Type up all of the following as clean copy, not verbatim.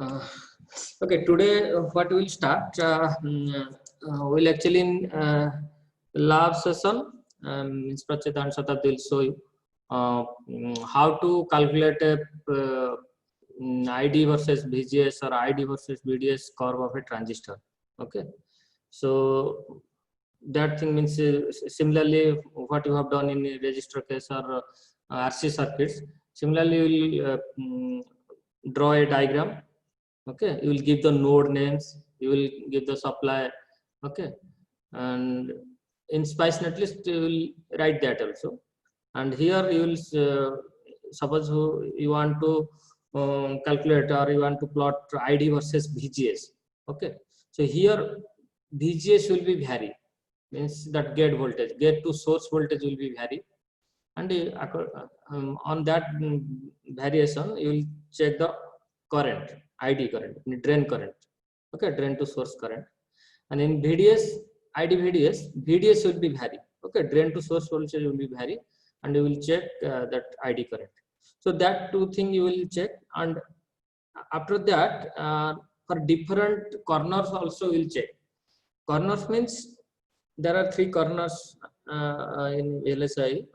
Uh, okay, today what we'll start, we'll actually in lab session, Ms. Prachita and Shatabdi will show you how to calculate a ID versus VGS or ID versus VDS curve of a transistor. Okay, so that thing means similarly what you have done in a register case or RC circuits. Similarly, you will draw a diagram. Okay, you will give the node names, you will give the supply. Okay, and in Spice Netlist you will write that also. And here you will suppose you want to calculate or you want to plot ID versus VGS. Okay, so here VGS will be vary, means that gate voltage, gate to source voltage will be vary, and on that variation you will check the current, ID current, drain current. Okay, drain to source current. And in VDS, ID VDS will be vary. Okay, drain to source voltage will be vary, and you will check that ID current. So that two thing you will check, and after that for different corners also will check. Corners means there are three corners in VLSI.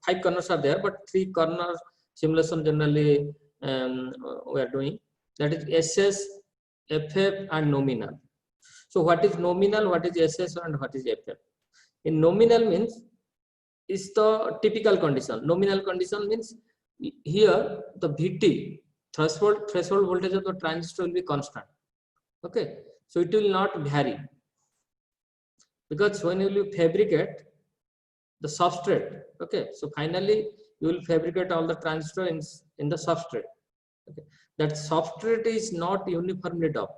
5 corners are there, but 3 corners simulation generally we are doing. That is SS, FF, and nominal. So what is nominal, what is SS, and what is FF? In nominal means is the typical condition. Nominal condition means here the VT, threshold voltage of the transistor will be constant. Okay, so it will not vary, because when you will fabricate the substrate, okay, so finally you will fabricate all the transistor in the substrate. Okay, that substrate is not uniformly doped.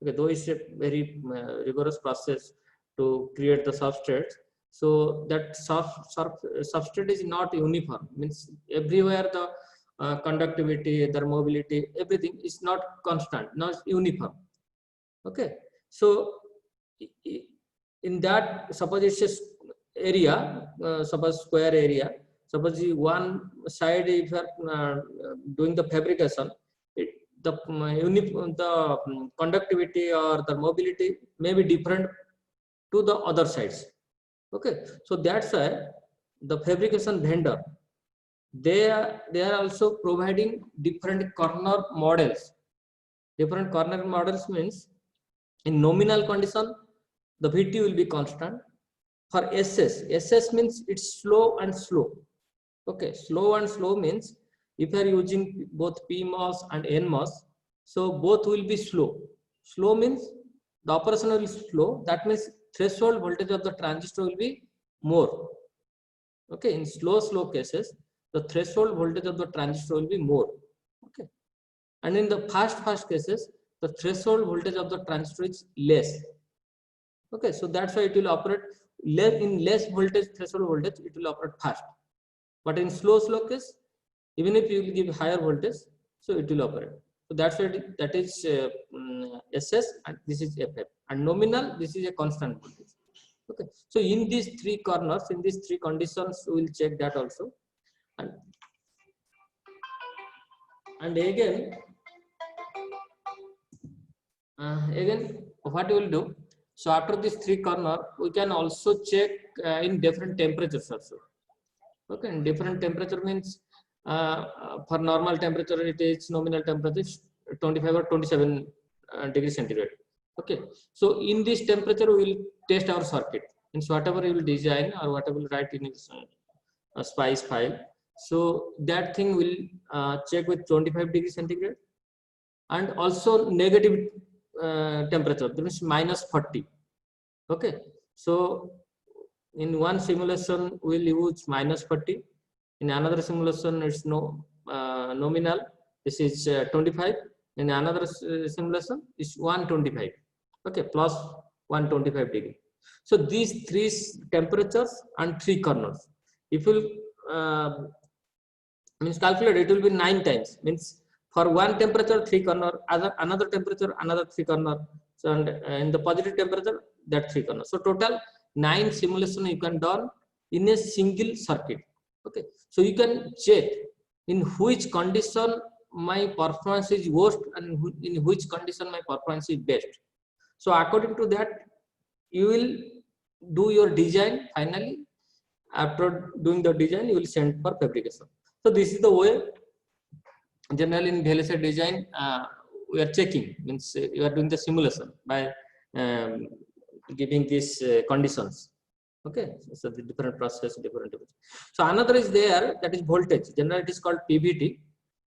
Okay, though it's a very rigorous process to create the substrate, so that substrate is not uniform, means everywhere the conductivity, the mobility, everything is not constant, not uniform. Okay, so in that, suppose it's a area, suppose square area, suppose one side if you are doing the fabrication, the conductivity or the mobility may be different to the other sides. Okay, so that's why the fabrication vendor, they are also providing different corner models. Different corner models means in nominal condition the VT will be constant. For SS means it's slow and slow. Okay, slow and slow means if you are using both PMOS and NMOS, so both will be slow. Slow means the operation will be slow. That means threshold voltage of the transistor will be more. Okay, in slow cases, the threshold voltage of the transistor will be more. Okay, and in the fast cases, the threshold voltage of the transistor is less. Okay, so that's why it will operate less voltage, threshold voltage, it will operate fast. But in slow case, even if you will give higher voltage, so it will operate. So that's why that is SS, and this is FF. And nominal, this is a constant voltage. Okay, so in these 3 corners, in these 3 conditions, we will check that also. And again what we will do, so after this 3 corner, we can also check in different temperatures also. Okay, and different temperature means for normal temperature it is nominal temperature 25 or 27 degrees centigrade. Okay, so in this temperature we will test our circuit, means whatever you will design or whatever you write in its Spice file, so that thing will check with 25 degrees centigrade, and also negative temperature, that means minus 40. Okay, so in one simulation we'll use minus 40, in another simulation it's nominal, this is 25, in another simulation is 125. Okay, plus 125 degree. So these 3 temperatures and 3 corners, if you means calculate, it will be 9 times, means for one temperature 3 corner, another temperature another 3 corner, so and in the positive temperature that 3 corner. So total 9 simulation you can done in a single circuit. Okay, so you can check in which condition my performance is worst and in which condition my performance is best. So according to that, you will do your design. Finally, after doing the design, you will send for fabrication. So this is the way. Generally in VLSI design, we are checking, means you are doing the simulation by giving these conditions. Okay, so the different process, different. So another is there, that is voltage. Generally it is called PVT,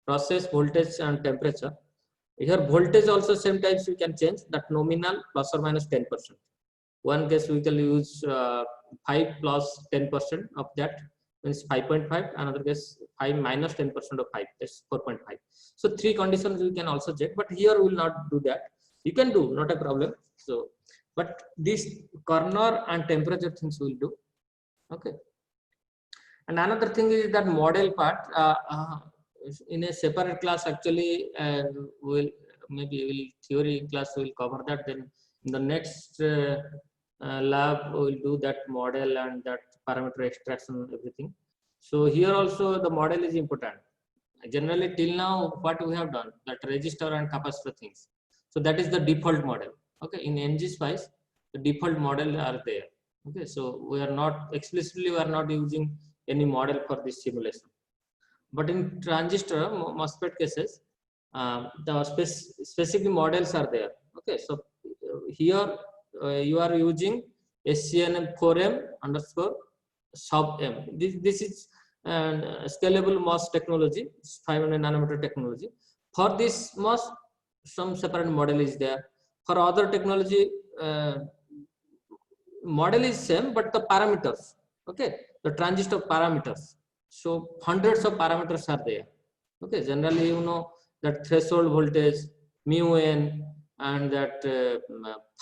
process voltage and temperature. Here voltage also same types we can change, that nominal plus or minus 10%. One case we can use 5 plus 10% of that, means 5.5. Another case 5 minus 10% of 5, that's 4.5. So three conditions we can also check, but here we will not do that. You can do, not a problem. So but this corner and temperature things will do. Okay. And another thing is that model part. In a separate class, actually, we'll maybe theory class will cover that. Then in the next lab, we'll do that model and that parameter extraction, everything. So here also the model is important. Generally, till now, what we have done, that resistor and capacitor things. So that is the default model. Okay, in ngSpice, the default model are there. Okay, so we are not explicitly, we are not using any model for this simulation. But in transistor MOSFET cases, the specific models are there. Okay, so here you are using SCNM4M underscore sub M. This is scalable MOS technology, 500 nanometer technology. For this MOS, some separate model is there. For other technology, model is same, but the parameters, okay, the transistor parameters. So hundreds of parameters are there. Okay, generally you know that threshold voltage, mu n, and that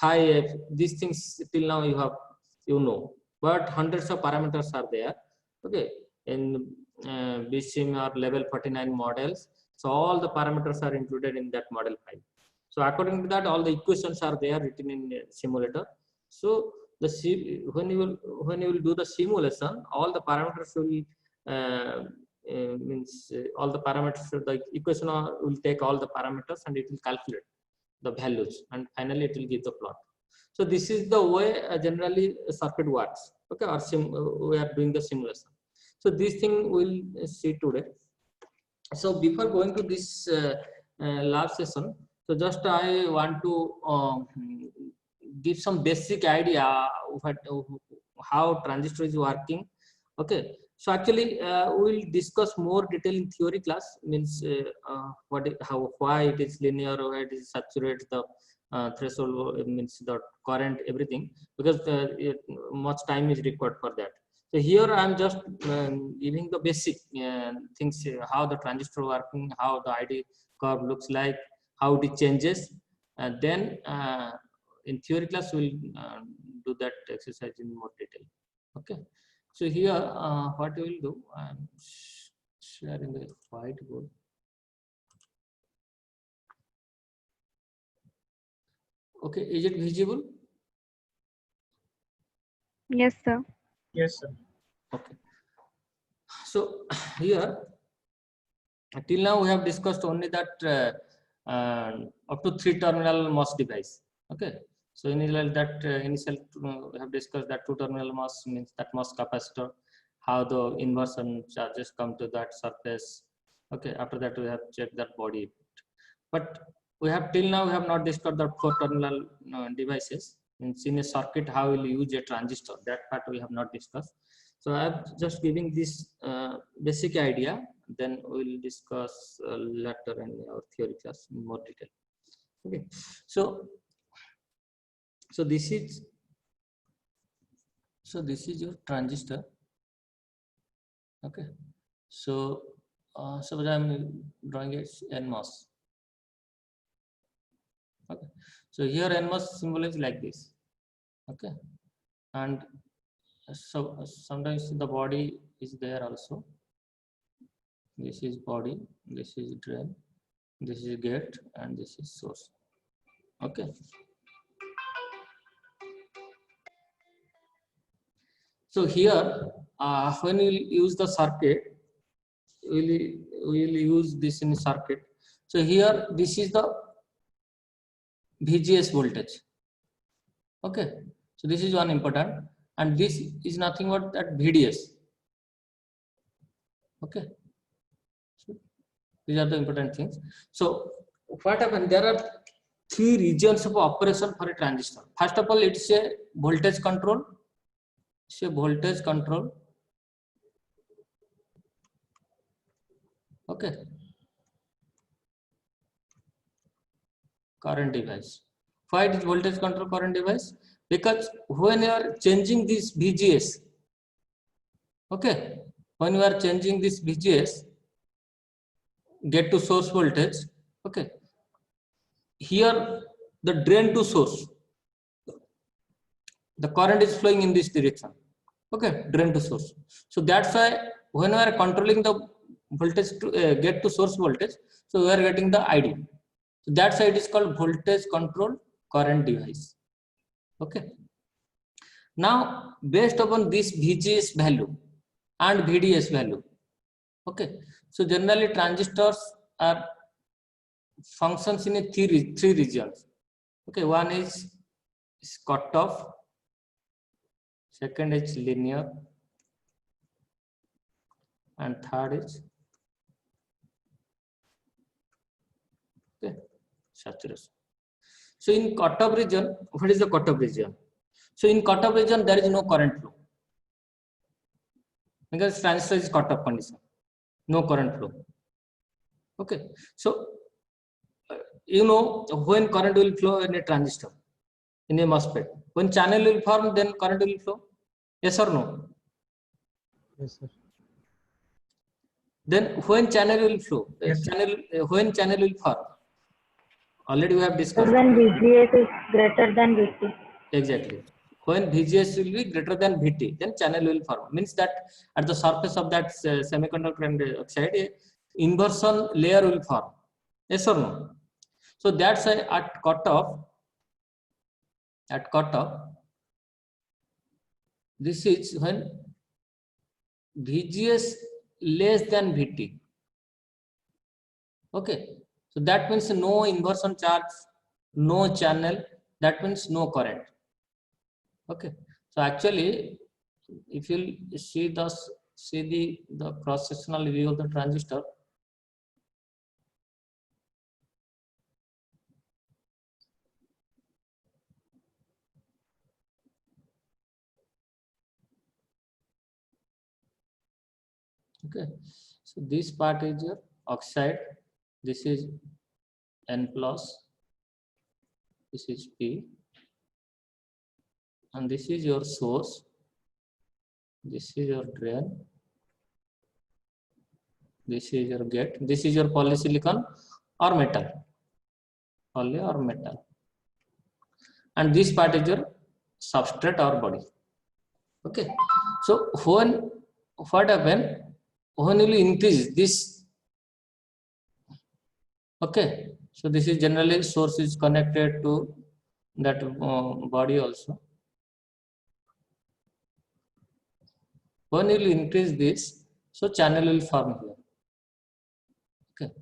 phi f. These things till now you know, but hundreds of parameters are there. Okay, in BSIM or level 49 models, so all the parameters are included in that model file. So according to that, all the equations are there written in simulator. So when you will do the simulation, all the parameters will all the parameters, the equation will take all the parameters and it will calculate the values, and finally it will give the plot. So this is the way generally a circuit works. Okay, or we are doing the simulation. So this thing we'll see today. So before going to this lab session, so just I want to give some basic idea of how transistor is working. Okay, so actually we'll discuss more detail in theory class, means why it is linear, why it is saturated, the threshold, means the current, everything, because much time is required for that. So here I am just giving the basic things, how the transistor working, how the ID curve looks like, how it changes, and then in theory class we'll do that exercise in more detail. Okay, so here what we will do, I'm sharing the whiteboard. Okay, is it visible? Yes, sir. Yes, sir. Okay, so here till now we have discussed only that up to 3 terminal MOS device. Okay, so initial we have discussed that 2 terminal MOS, means that MOS capacitor, how the inversion charges come to that surface. Okay, after that we have checked that body. But we have till now we have not discussed the 4 terminal devices. In a circuit, how will you use a transistor? That part we have not discussed. So I am just giving this basic idea. Then we will discuss later in our theory class in more detail. Okay, so this is your transistor. Okay, so suppose I am drawing it NMOS. Okay, so here NMOS symbol is like this. Okay, and so sometimes the body is there also. This is body, this is drain, this is gate, and this is source. Okay, so here when you use the circuit, will use this in circuit. So here this is the VGS voltage. Okay, so this is one important, and this is nothing but that VDS. Okay, so these are the important things. So what happened? There are three regions of operation for a transistor. First of all, it's a voltage control. It's a voltage control. Okay, current device. Why it is voltage control current device? Because when you are changing this VGS, okay, when you are changing this VGS, get to source voltage, okay, here the drain to source, the current is flowing in this direction, okay, drain to source. So that's why when we are controlling the voltage to get to source voltage, so we are getting the ID. So that's why it is called voltage control current device. Okay. Now based upon this VGS value and VDS value, okay, so generally transistors are functions in a three regions. Okay, one is cutoff, second is linear, and third is okay, saturation. So in cutoff region, what is the cutoff region? So in cutoff region there is no current flow because transistor is cutoff condition, no current flow. Okay, so you know when current will flow in a transistor, in a MOSFET, when channel will form, then current will flow. Yes or no? Yes, sir. Then when channel will flow, Yes. when channel will form, already we have discussed. When VGS is greater than VT. Exactly. When VGS will be greater than VT, then channel will form. Means that at the surface of that semiconductor and oxide, a inversion layer will form. Yes or no? So that's why at cutoff, this is when VGS less than VT. Okay. So that means no inversion charge, no channel, that means no current. Okay. So actually, if you see the cross-sectional view of the transistor, okay, so this part is your oxide, this is N plus, this is P, and this is your source, this is your drain, this is your gate, this is your polysilicon or metal, poly or metal, and this part is your substrate or body. Okay, so when what happen, when will increase this? Okay, so this is generally source is connected to that body also. When you will increase this, so channel will form here. Okay,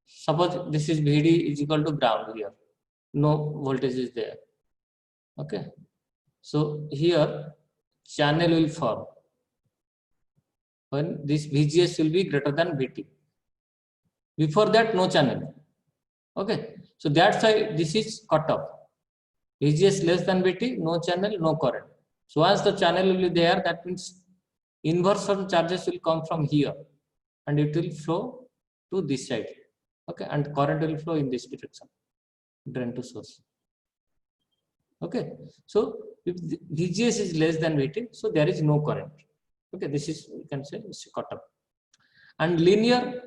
suppose this is VD is equal to ground here, no voltage is there. Okay, so here channel will form when this VGS will be greater than VT. Before that, no channel. Okay, so that's why this is cutoff. VGS less than VT, no channel, no current. So once the channel will be there, that means inversion charges will come from here and it will flow to this side. Okay, and current will flow in this direction, drain to source. Okay, so if VGS is less than VT, so there is no current. Okay, this is, you can say, it's cutoff. And linear,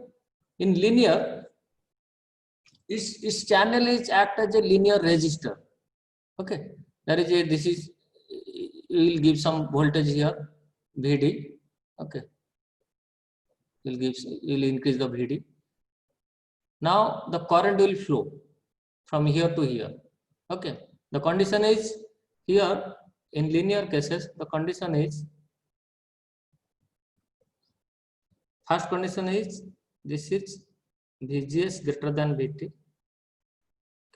in linear, its channel is act as a linear resistor. Okay, there is a, this is, you will give some voltage here, VD. Okay, you will increase the VD. Now the current will flow from here to here. Okay, the condition is here in linear cases, the condition is First condition is this is VGS greater than VT.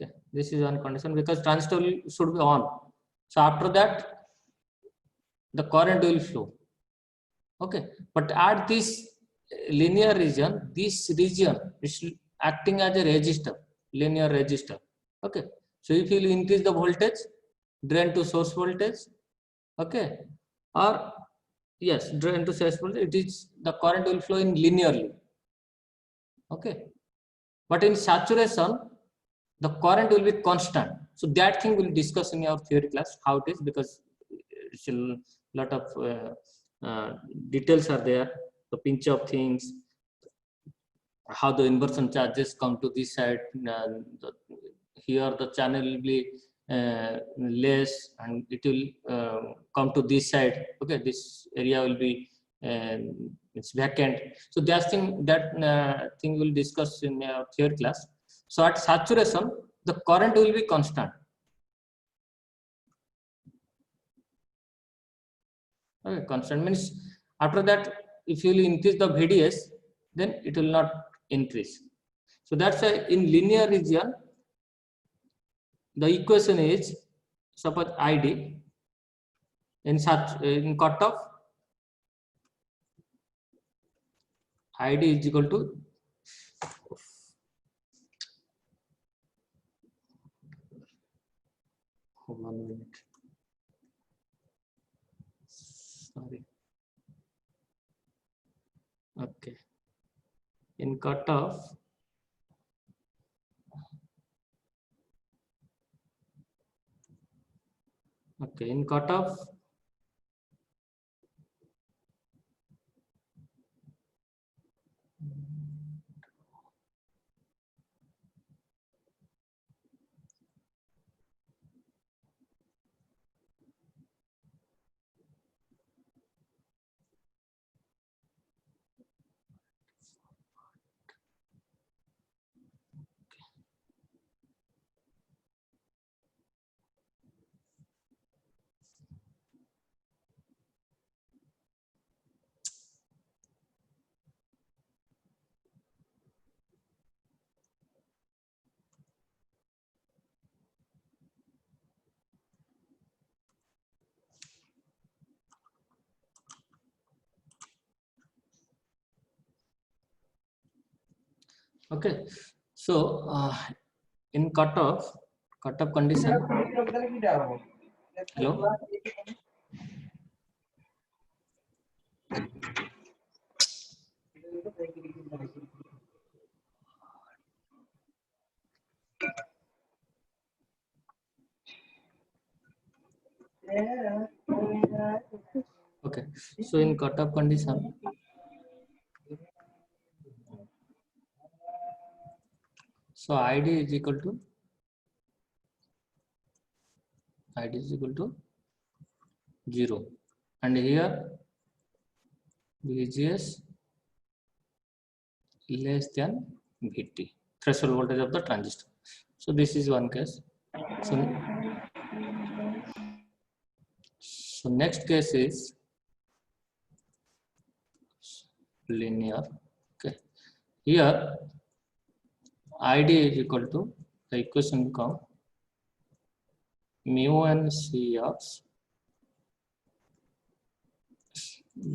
Okay, this is one condition because transistor should be on. So after that, the current will flow. Okay, but at this linear region, this region is acting as a resistor, linear resistor. Okay, so if you increase the voltage, drain to source voltage, okay, or yes, drain to source voltage, it is the current will flow in linearly. Okay, but in saturation, the current will be constant. So that thing we'll discuss in our theory class how it is, because it's a lot of details are there, the pinch of things, how the inversion charges come to this side. Here the channel will be less and it will come to this side. Okay, this area will be it's vacant. So that thing we'll discuss in our theory class. So at saturation, the current will be constant. Okay, constant means after that, if you will increase the VDS, then it will not increase. So that's why in linear region, the equation is, suppose ID in cutoff, ID is equal to 1 minute. Sorry. Okay. In cutoff, okay, in cutoff, okay. So in cutoff condition, hello. Okay, so in cutoff condition, so ID is equal to 0, and here VGS less than VT, threshold voltage of the transistor. So this is one case. So next case is linear. Okay, here ID is equal to, the equation become mu n C of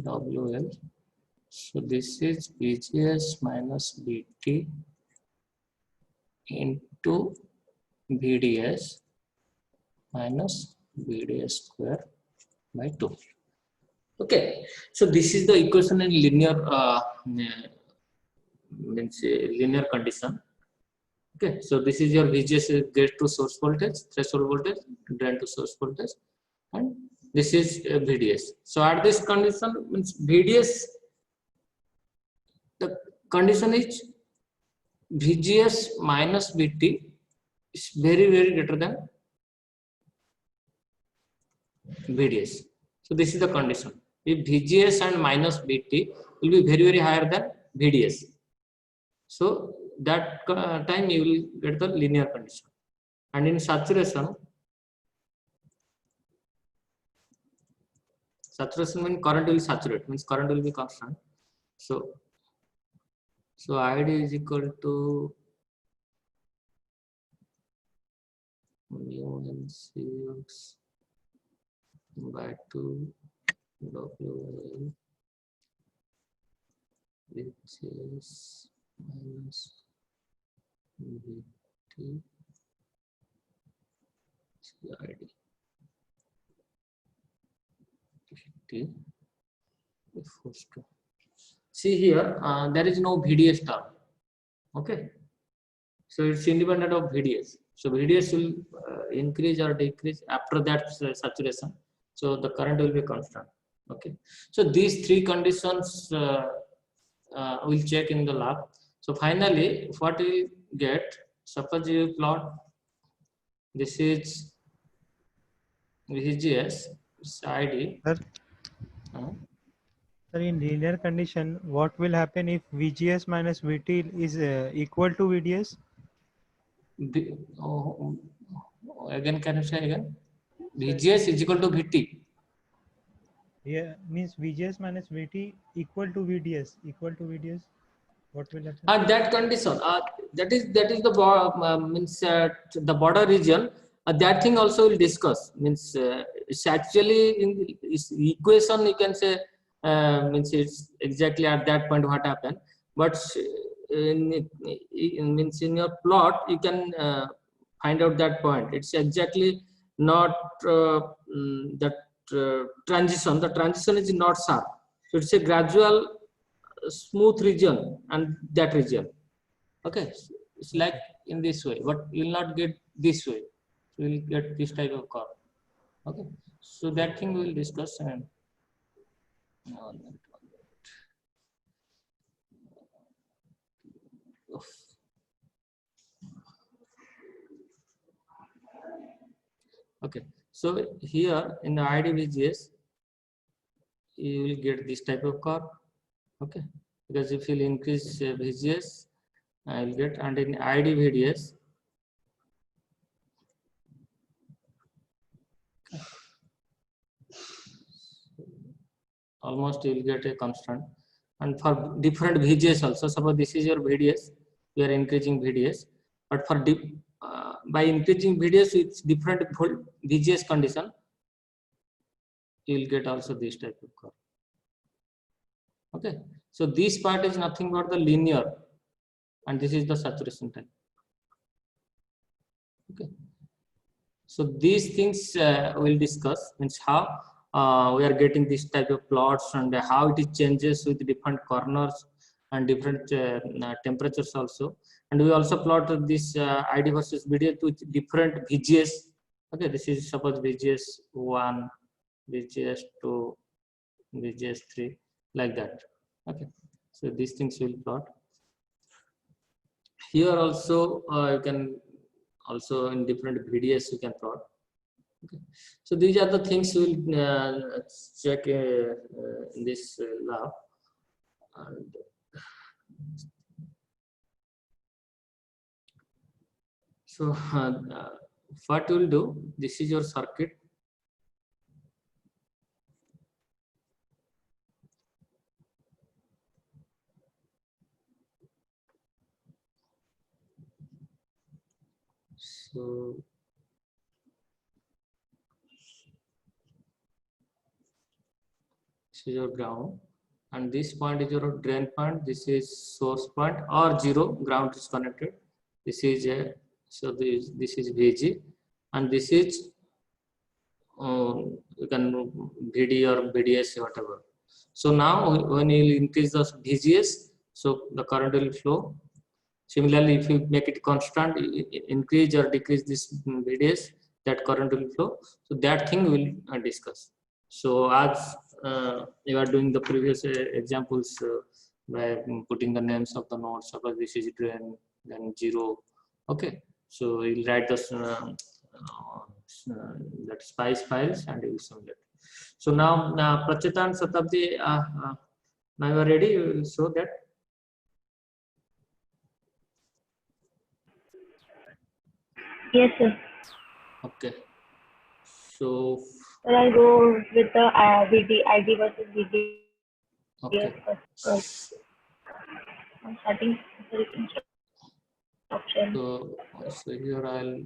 WL. So this is VGS minus VT into VDS minus VDS square by 2. Okay, so this is the equation in linear linear condition. Okay, so this is your VGS gate to source voltage, threshold voltage, drain to source voltage, and this is VDS. So at this condition, means VDS, the condition is VGS minus VT is very greater than VDS. So this is the condition. If VGS and minus VT will be very higher than VDS, so that time you will get the linear condition. And in saturation means current will saturate, means current will be constant. So So ID is equal to mu NCX by 2 WL, which is minus VT ID. VT equals to. See here, there is no VDS term. Okay. So it's independent of VDS. So VDS will increase or decrease after that saturation. So the current will be constant. Okay. So these three conditions we'll check in the lab. So finally, what we get? Suppose you plot. This is VGS. It's ID. Sir, sir, in linear condition, what will happen if VGS minus VT is equal to VDS? Again, can you say again? VGS is equal to VT. Yeah, means VGS minus VT equal to VDS. Equal to VDS. What will happen? At that condition, that is the means the border region. That thing also will discuss. Means it's actually in its equation. You can say means it's exactly at that point what happened. But means in your plot you can find out that point. It's exactly not that transition. The transition is not sharp. So it's a gradual smooth region and that region. Okay, it's like in this way, but you will not get this way. You will get this type of curve. Okay, so that thing we will discuss. And okay, so here in the IDVGS, you will get this type of curve. Okay, because if you increase VGS, I will get, and in IDVDS, almost you will get a constant. And for different VGS also, suppose this is your VDS, you are increasing VDS, but for by increasing VDS with different VGS condition, you will get also this type of curve. Okay, so this part is nothing but the linear, and this is the saturation time. Okay, so these things we'll discuss, means how we are getting this type of plots and how it changes with different corners and different temperatures also. And we also plot this ID versus VDS with different VGS. Okay, this is suppose VGS 1, VGS 2, VGS 3, like that. Okay, so these things will plot. Here also you can also in different VDS you can plot. Okay. So these are the things we'll check in this lab. And so what we'll do, this is your circuit. So this is your ground, and this point is your drain point. This is source point or zero. Ground is connected. This is a, so this is VG, and this is you can VD or VDS whatever. So now when you increase the VGS, so the current will flow. Similarly, if you make it constant, increase or decrease this VDS, that current will flow. So that thing we will discuss. So as you are doing the previous examples by putting the names of the nodes, suppose this is drain, then zero. Okay, so you'll write the that spice files and you will simulate. So now Prachita and Satabdi, now you are ready. You will show that. Yes, sir. Okay. So Sir, I'll go with the ID versus VD. okay. Yes, first. I'm starting the instruction. So here I'll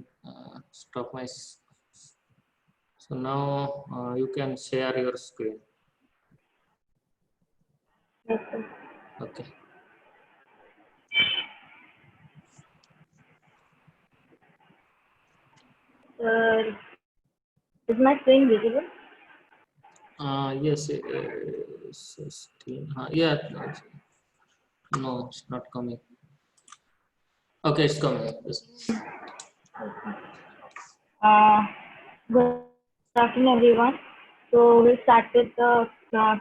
stop my. So now you can share your screen. Yes, sir. Okay. Is my screen visible? Yes. Yeah. No, it's not coming. Okay, it's coming. Yes. Good afternoon, everyone. So we'll start with the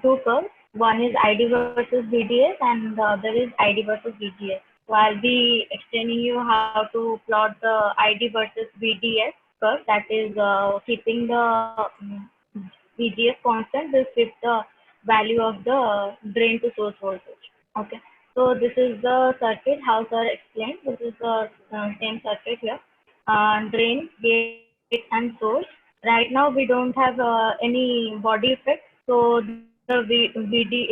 two curves. One is ID versus VDS, and the other is ID versus VGS. So I'll be explaining you how to plot the ID versus VDS curve. That is keeping the VGS constant. This is the value of the drain to source voltage. Okay. So this is the circuit. How sir explained. This is the same circuit here. Drain, gate, and source. Right now we don't have any body effect, so the VSB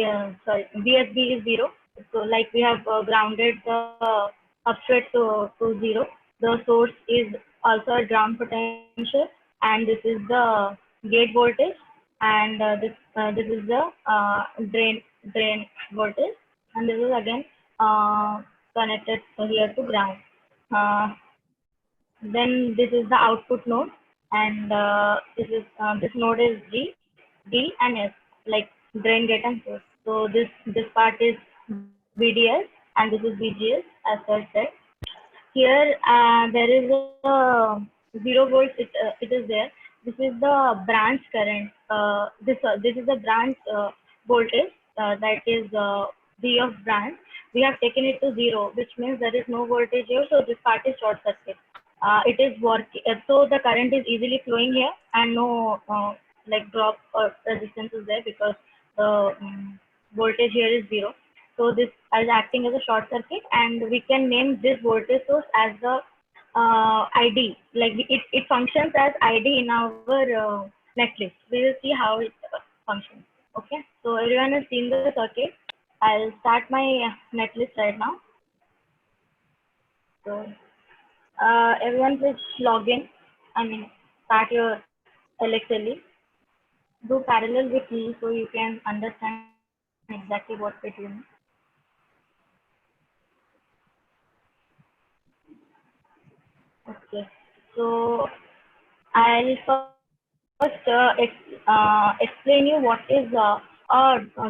is 0. So like we have grounded the substrate to 0. The source is also a ground potential, and this is the gate voltage, and this is the drain voltage, and this is again connected here to ground. Uh, then this is the output node, and this node is D, and S, like drain, gate, and source. So this part is VDS, and this is VGS, as I said. Here there is a 0 volts. It is there. This is the branch current. This is the branch voltage, that is V of branch. We have taken it to 0, which means there is no voltage here. So this part is short circuit. It is working. So the current is easily flowing here, and no like drop or resistance is there, because the voltage here is 0. So this is acting as a short circuit, and we can name this voltage source as the ID. Like it functions as ID in our netlist. We will see how it functions. Okay. So everyone has seen the circuit. I'll start my netlist right now. So everyone please log in. Start your LXLE. Do parallel with me so you can understand exactly what we're doing. Okay. So I'll first explain you what is a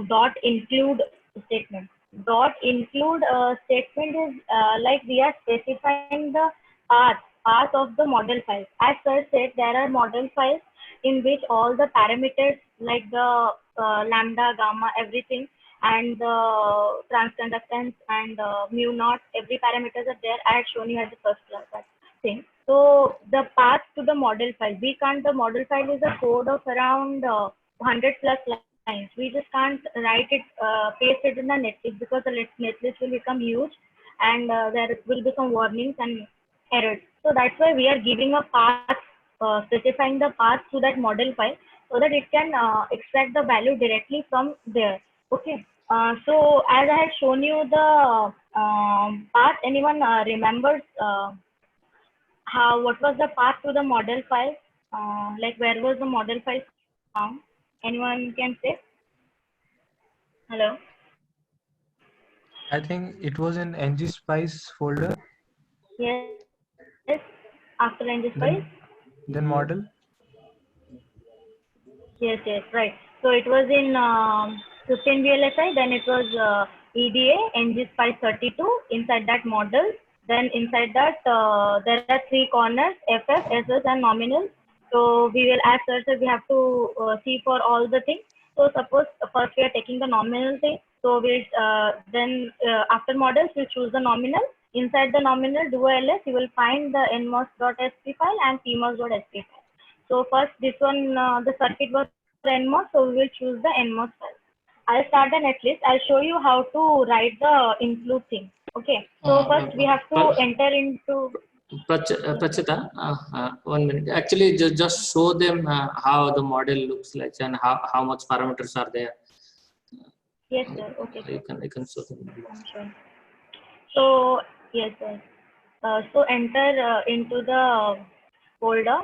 dot include statement. Dot include statement is like we are specifying the path of the model file. As sir said, there are model files in which all the parameters like the lambda, gamma, everything, and the transconductance and mu naught, every parameters are there. I had shown you as the first class thing. So the path to the model file, the model file is a code of around 100 plus lines. We just can't write it, paste it in the netlist, because the netlist will become huge, and there will be some warnings and errors. So that's why we are giving a path, specifying the path to that model file, so that it can extract the value directly from there. Okay. So as I had shown you the path, anyone remembers what was the path to the model file? Like where was the model file found? Anyone can say? Hello? I think it was in ngSpice folder. Yes. After ngSpice? Then model. Yes, right. So it was in 15 VLSI, then it was EDA, ngSpice 32, inside that model. Then inside that, there are 3 corners, FF, SS, and nominal. So we will, as sir said, we have to see for all the things. So suppose first we are taking the nominal thing. So we'll then after models, we choose the nominal. Inside the nominal, do ls, you will find the nmos.sp file and pmos.sp file. So first this one, the circuit was NMOS, so we will choose the NMOS file. I'll start the netlist. I'll show you how to write the include thing. Okay. So first we have to enter into. Prachita, 1 minute. Actually, just show them how the model looks like and how much parameters are there. Yes, sir. Okay. You can show them. Sure. So yes, sir. So enter into the folder.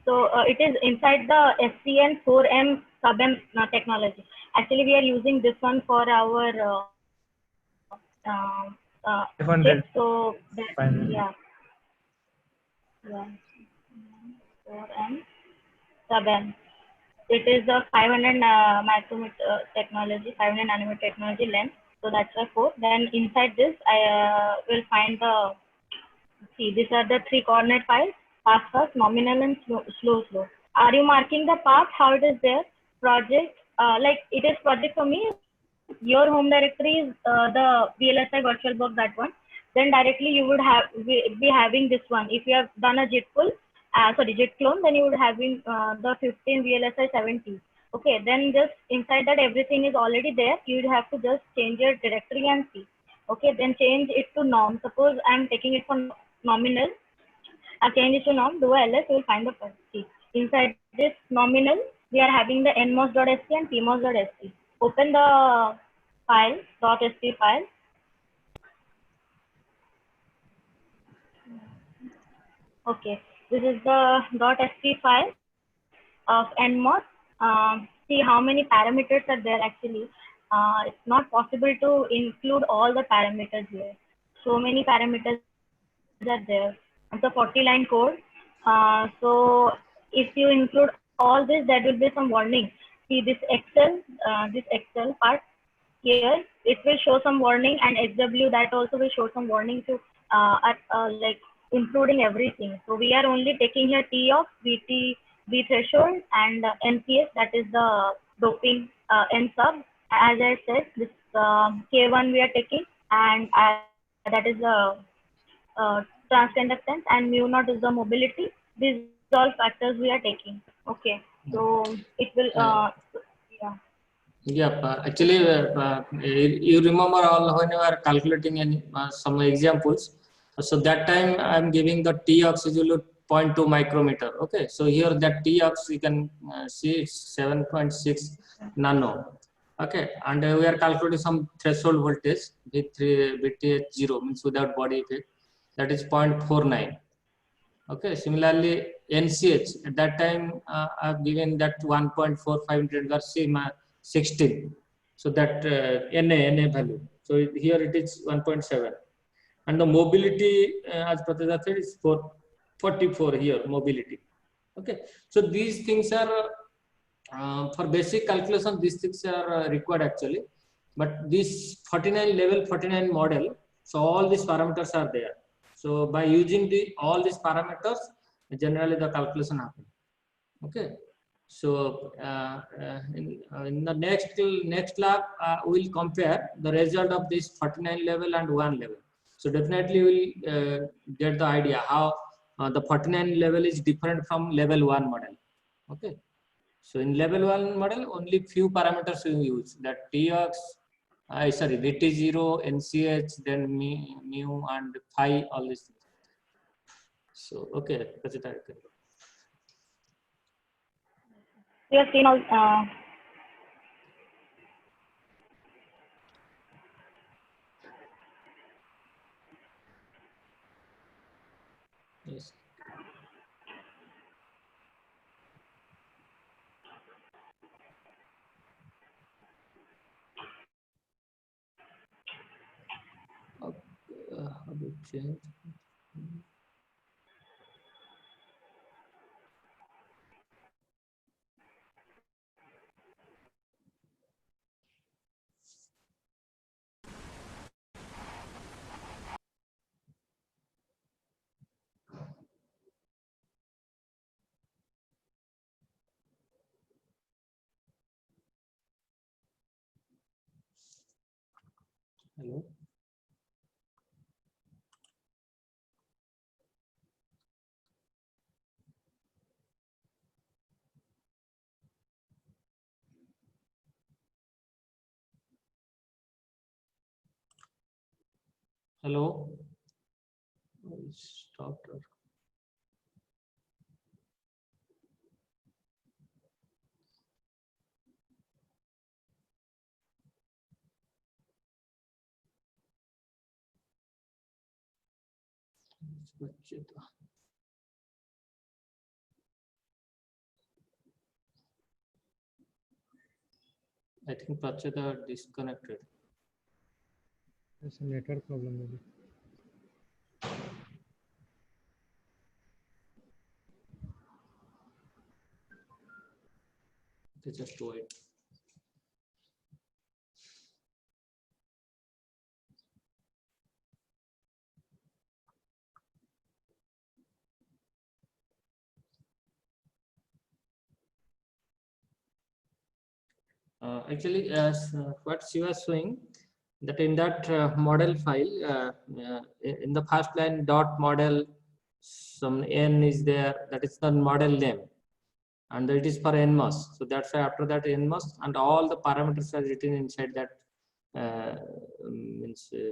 So it is inside the SCN 4M sub-M technology. Actually, we are using this one for our chip. 500. So Fine. yeah, yeah, 4M sub-M. It is the 500 micrometer technology, 500 nanometer technology length. So that's why 4. Then inside this, I will find the, see, these are the three coordinate files: fast, fast, nominal, and slow, slow, slow. Are you marking the path? How it is there? Project, like it is project for me. Your home directory is the VLSI VirtualBox, that one. Then directly you would have be having this one. If you have done a git pull, sorry, git clone, then you would having the 15 VLSI 70. Okay, then just inside that everything is already there. You would have to just change your directory and see. Okay, then change it to norm. Suppose I'm taking it for nominal. I change it to norm. Do ls, you will find the first. See, inside this nominal, we are having the nmos.sc and pmos.sc. Open the file, .sc file. Okay, this is the .sc file of nmos. See how many parameters are there actually. It's not possible to include all the parameters here. So many parameters are there. It's a 40-line code. So if you include all this, there will be some warning. See this Excel part here, it will show some warning, and XW, that also will show some warning to like including everything. So we are only taking here T of VT, V threshold, and NPS, that is the doping N sub. As I said, this K1 we are taking, and that is the transconductance, and mu naught is the mobility. These all factors we are taking. Okay, so it will yeah. Yeah, actually, you remember all when you are calculating any some examples. So that time I am giving the T ox is equal to 0.2 micrometer. Okay, so here that T ox you can see it's 7.6 nano. Okay, and we are calculating some threshold voltage V3 VTH0 means without body effect, that is 0.49. Okay, similarly NCH at that time I've given that 1.45 into 16. So that NA value. So here it is 1.7. And the mobility as Pratija said is 44 here, mobility. Okay, so these things are for basic calculation, these things are required actually. But this 49 level 49 model, so all these parameters are there. So by using all these parameters, generally the calculation happen. Okay. So in the next lab, we'll compare the result of this 49 level and 1 level. So definitely we'll get the idea how the 49 level is different from level 1 model. Okay. So in level 1 model, only few parameters we use, that Tx, sorry, VT0, NCH, then mu and phi, all these things. So okay, Rachita, okay. We have seen all. Yes. Okay, how do you change? Hello. Hello. Stopped. I think Pracheta disconnected. There's a network problem maybe. Just wait. Actually, as what she was showing, that in that model file, in the first line dot model, some n is there. That is the model name, and it is for nmos. So that's why after that nmos and all the parameters are written inside that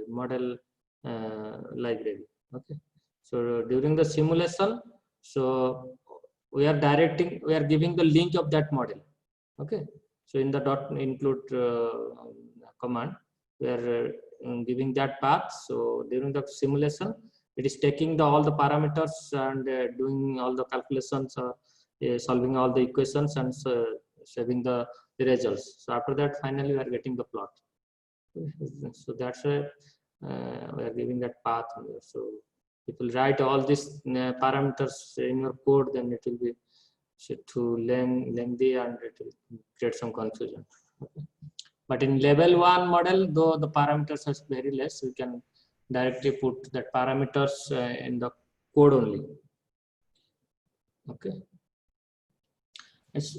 model library. Okay. So during the simulation, so we are giving the link of that model. Okay. So in the dot include command, we are giving that path. So during the simulation, it is taking all the parameters and doing all the calculations, solving all the equations and saving the results. So after that, finally, we are getting the plot. So that's why we are giving that path here. So if you write all these parameters in your code, then it will be too lengthy and it will create some confusion. Okay. But in level 1 model, though the parameters are very less, we can directly put that parameters in the code only. Okay. Yes.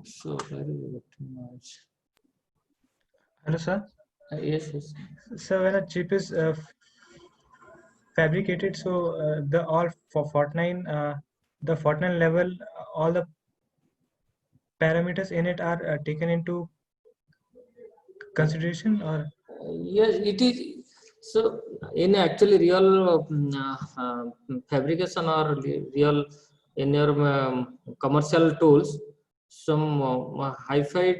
So very much. Hello, sir. Yes, yes. So when a chip is fabricated, so the all for Fortnite, the Fortnite level, all the parameters in it are taken into consideration, or yes, it is. So in actually real fabrication or real in your commercial tools, some hi-fi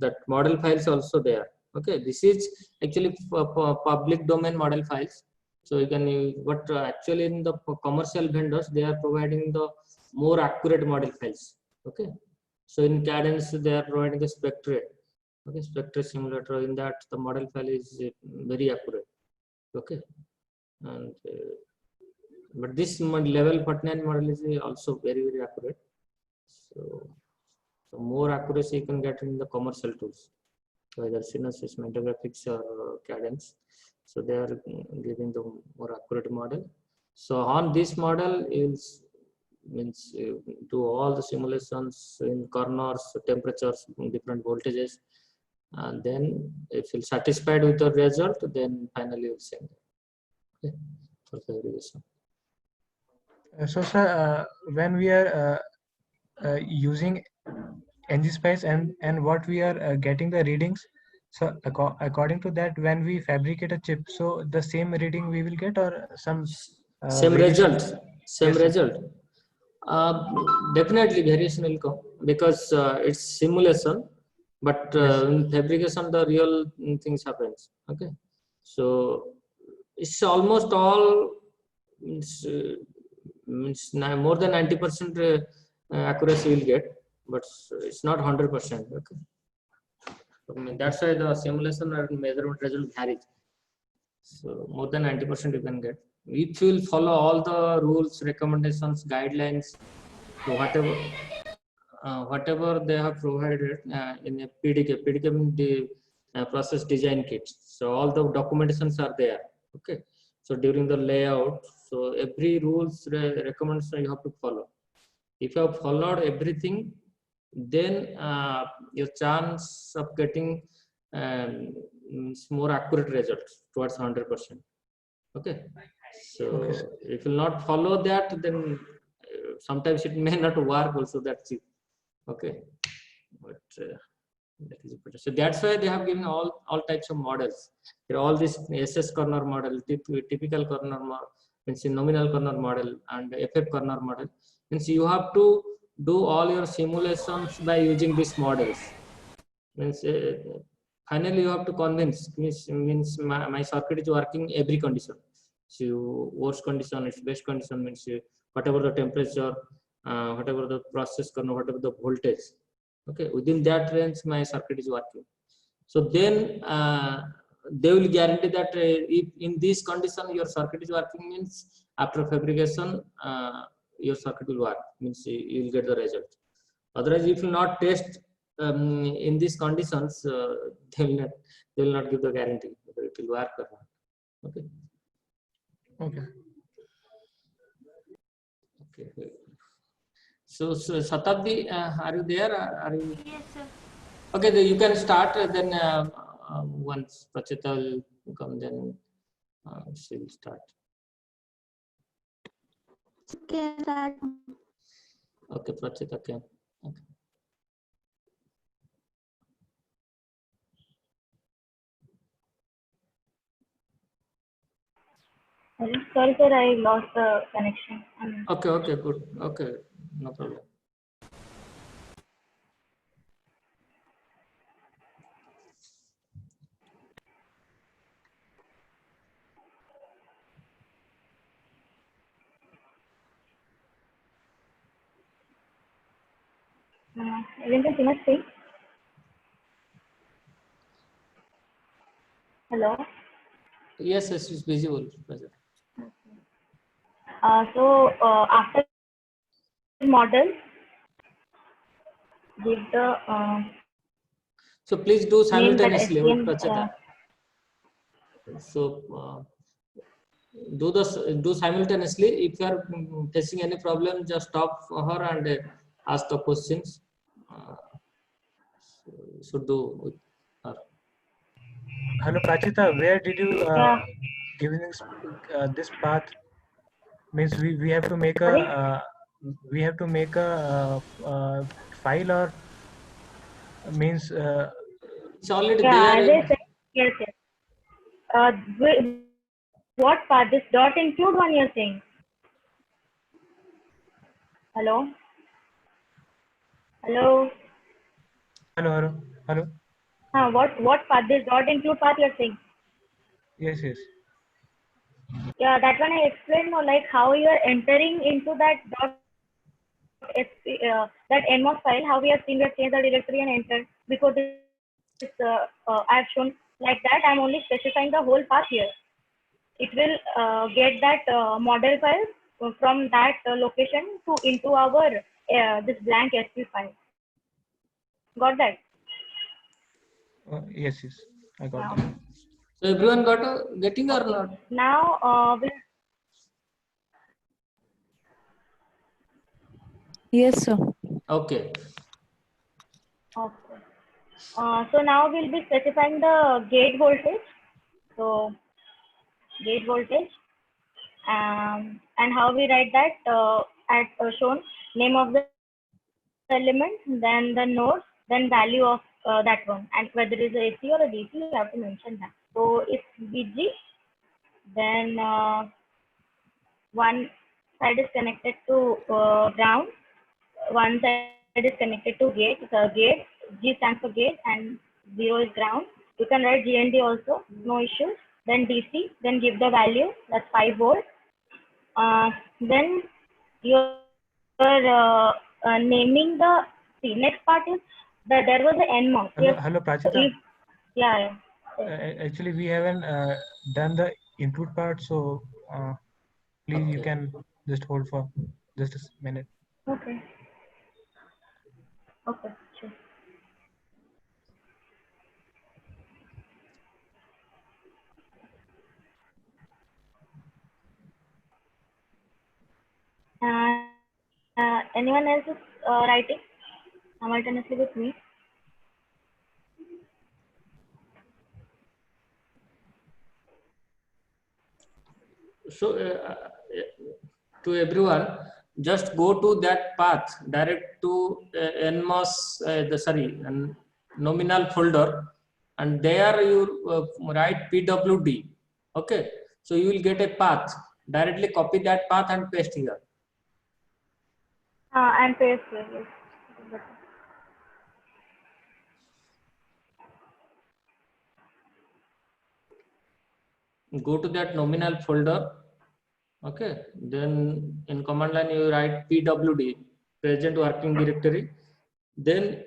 that model files also there. Okay, this is actually public domain model files. So you can use, but actually in the commercial vendors, they are providing the more accurate model files. Okay, so in Cadence, they are providing the Spectre. Okay, Spectre simulator, in that the model file is very accurate. Okay, and but this level Fortnite model is also very accurate. So more accuracy you can get in the commercial tools, whether Synopsys, Metagraphics or Cadence. So they are giving the more accurate model. So on this model is means do all the simulations in corners, temperatures, different voltages, and then if you're satisfied with the result, then finally you'll send it. Okay, for fabrication. so sir, when we are using ngSpice and what we are getting the readings, so according to that, when we fabricate a chip, so the same reading we will get, or some Same variation? result, same Yes, sir. result. Definitely variation will come because it's simulation, but Yes. in fabrication the real things happens. Okay, so it's almost all more than 90% accuracy will get, but it's not 100%. Okay, so, that's why the simulation and measurement result varies. So more than 90% you can get if you will follow all the rules, recommendations, guidelines. So whatever they have provided in a PDK. PDK means the process design kit. So all the documentations are there. Okay. So during the layout, so every rules recommendation you have to follow. If you have followed everything, then your chance of getting more accurate results towards 100%. Okay. So Okay, sir. if you will not follow that, then sometimes it may not work also, that's it. Okay, but that is important. So that's why they have given all types of models. There are all this SS corner model, typical corner model, means nominal corner model, and FF corner model. Means you have to do all your simulations by using these models. Means finally you have to convince, means my circuit is working every condition. So worst condition, its best condition, means whatever the temperature, whatever the process current, whatever the voltage. Okay, within that range my circuit is working. So then they will guarantee that if in this condition your circuit is working, means after fabrication your circuit will work, means you will get the result. Otherwise, if you not test in these conditions, they will not give the guarantee whether it will work or not. Okay. Okay. Okay. So Satabdi, are you there? Are you? Yes, sir. Okay, you can start. Then once Prachita will come, then she will start. Okay, start. Okay, Prachita can. Okay. Sorry, sir, I lost the connection. Okay, good. Okay, no problem. Isn't it much thing? Hello. Yes, it's visible, Prachita. So after model, give the So please do name that simultaneously, SVM. Prachita. So do simultaneously. If you are facing any problem, just stop her and ask the questions. So do with her. Hello, Prachita. Where did you Yeah. giving this path? Means we have to make Sorry? a file, or means It's already Yeah, as there. I said, yes, yes. What part? This dot include one you're saying? Hello? Hello? hello. What part? This dot include part you're saying? Yes. Yeah, that one I explained more, like how you are entering into that dot that NMOS file, how we have seen, we have changed the directory and entered. Because this I have shown like that. I'm only specifying the whole path here. It will get that model file from that location to into our this blank SP file. Got that? Yes. I got Yeah. that. So everyone getting or not? Now Yes, sir. Okay. okay. So now we'll be specifying the gate voltage. So gate voltage, and how we write that at shown name of the element, then the node, then value of that one, and whether it is a AC or a DC, you have to mention that. So if VG, then one side is connected to ground, one side is connected to gate. The gate, G stands for gate, and 0 is ground. You can write GND also, no issues. Then DC, then give the value, that's 5 volt. Then you're naming the next part is that there was an NMOS. Hello, Prachita. Yeah. Actually, we haven't done the input part, so please you can just hold for just a minute. Okay. Okay. Sure. Anyone else is writing simultaneously with me? So to everyone, just go to that path direct to NMOS, nominal folder, and there you write PWD. Okay, so you will get a path. Directly copy that path and paste here. And paste here. Yes. Go to that nominal folder. Okay, then in command line you write PWD, present working directory. Then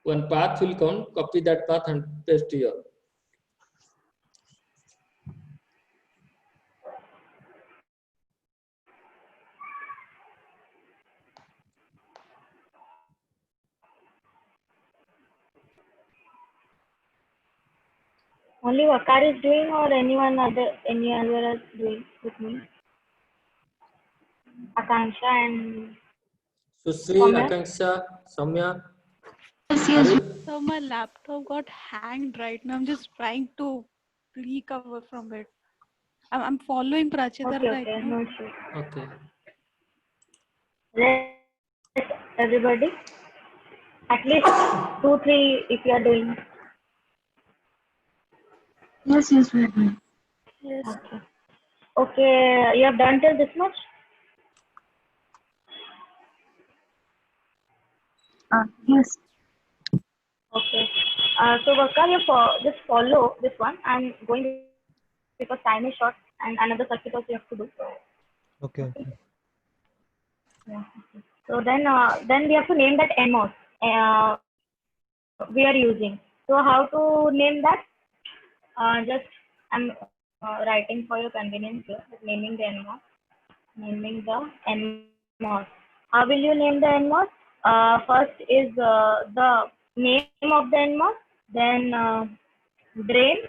one path will come, copy that path and paste here. Only Vakar is doing, or any other is doing with me? Akanksha and Susri, Soumya? Akanksha, Soumya. Yes, yes. Arun? So my laptop got hanged right now. I'm just trying to recover from it. I'm following Prachita Okay, right okay, now. no issue. Okay. Let everybody, at least 2, 3 if you are doing. Yes, yes, we're doing. Yes. Okay. Okay, you have done till this much? Yes. Okay. So Vakar, you just follow this one. I'm going because time is short and another circuit also you have to do. Okay. Yeah. So then we have to name that NMOS we are using. So how to name that? Just I'm writing for your convenience here. Naming the NMOS. Naming the NMOS. How will you name the NMOS? First is the name of the NMOS. Then drain,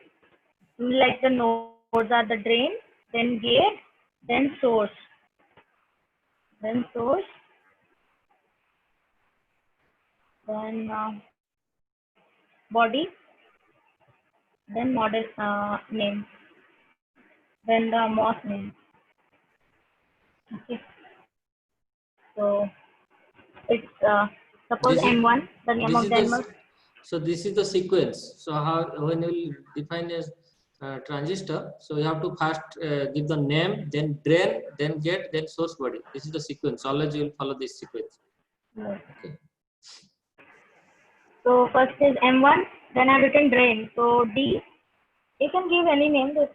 like the nodes are the drain. Then gate. Then source. Then source. Then body, then model name, then the MOS name. Okay. So it's suppose This is M1, the name this of is the the animal. so this is the sequence. So how when you will define a transistor, so you have to first give the name, then drain, then gate, then source body. This is the sequence. Always you will follow this sequence. Yes. Okay. So first is M1, then I've written drain. So D, you can give any name that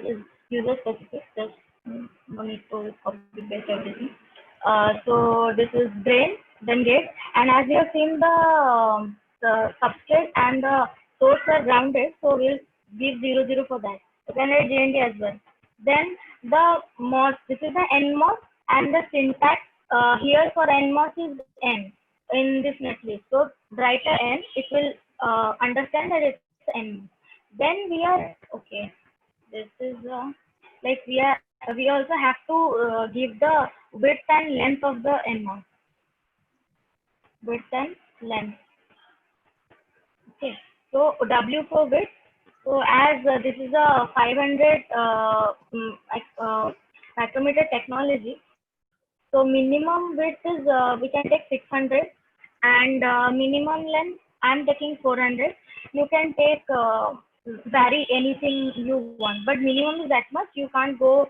is user specific. Just no need to copy paste everything. So this is drain, then gate, and as you have seen the substrate and the source are grounded, so we'll give 0 0 for that. You can write JND as well. Then the MOS, this is the NMOS, and the syntax here for NMOS is N in this netlist. So write a N, it will understand that it's N. Then we are okay. This is like we also have to give the width and length of the NMOS. Width and length. Okay. So W for width. So as this is a 500 micrometer technology, so minimum width is we can take 600, and minimum length I'm taking 400. You can take vary anything you want, but minimum is that much. You can't go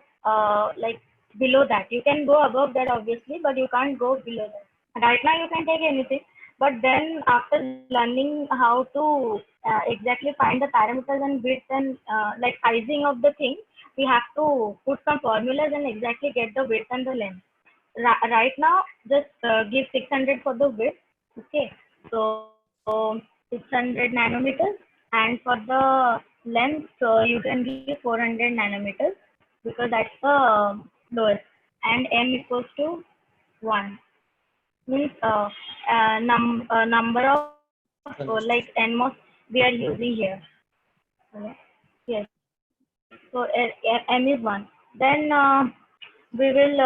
like below that. You can go above that obviously, but you can't go below that. Right now you can take anything, but then after learning how to exactly find the parameters and width and like sizing of the thing, we have to put some formulas and exactly get the width and the length. Right now, just give 600 for the width. Okay, so 600 nanometers, and for the length, you can give 400 nanometers because that's the lowest. And m equals to 1 means number of like NMOS we are using here. Okay. Yes. So m is 1. Then we will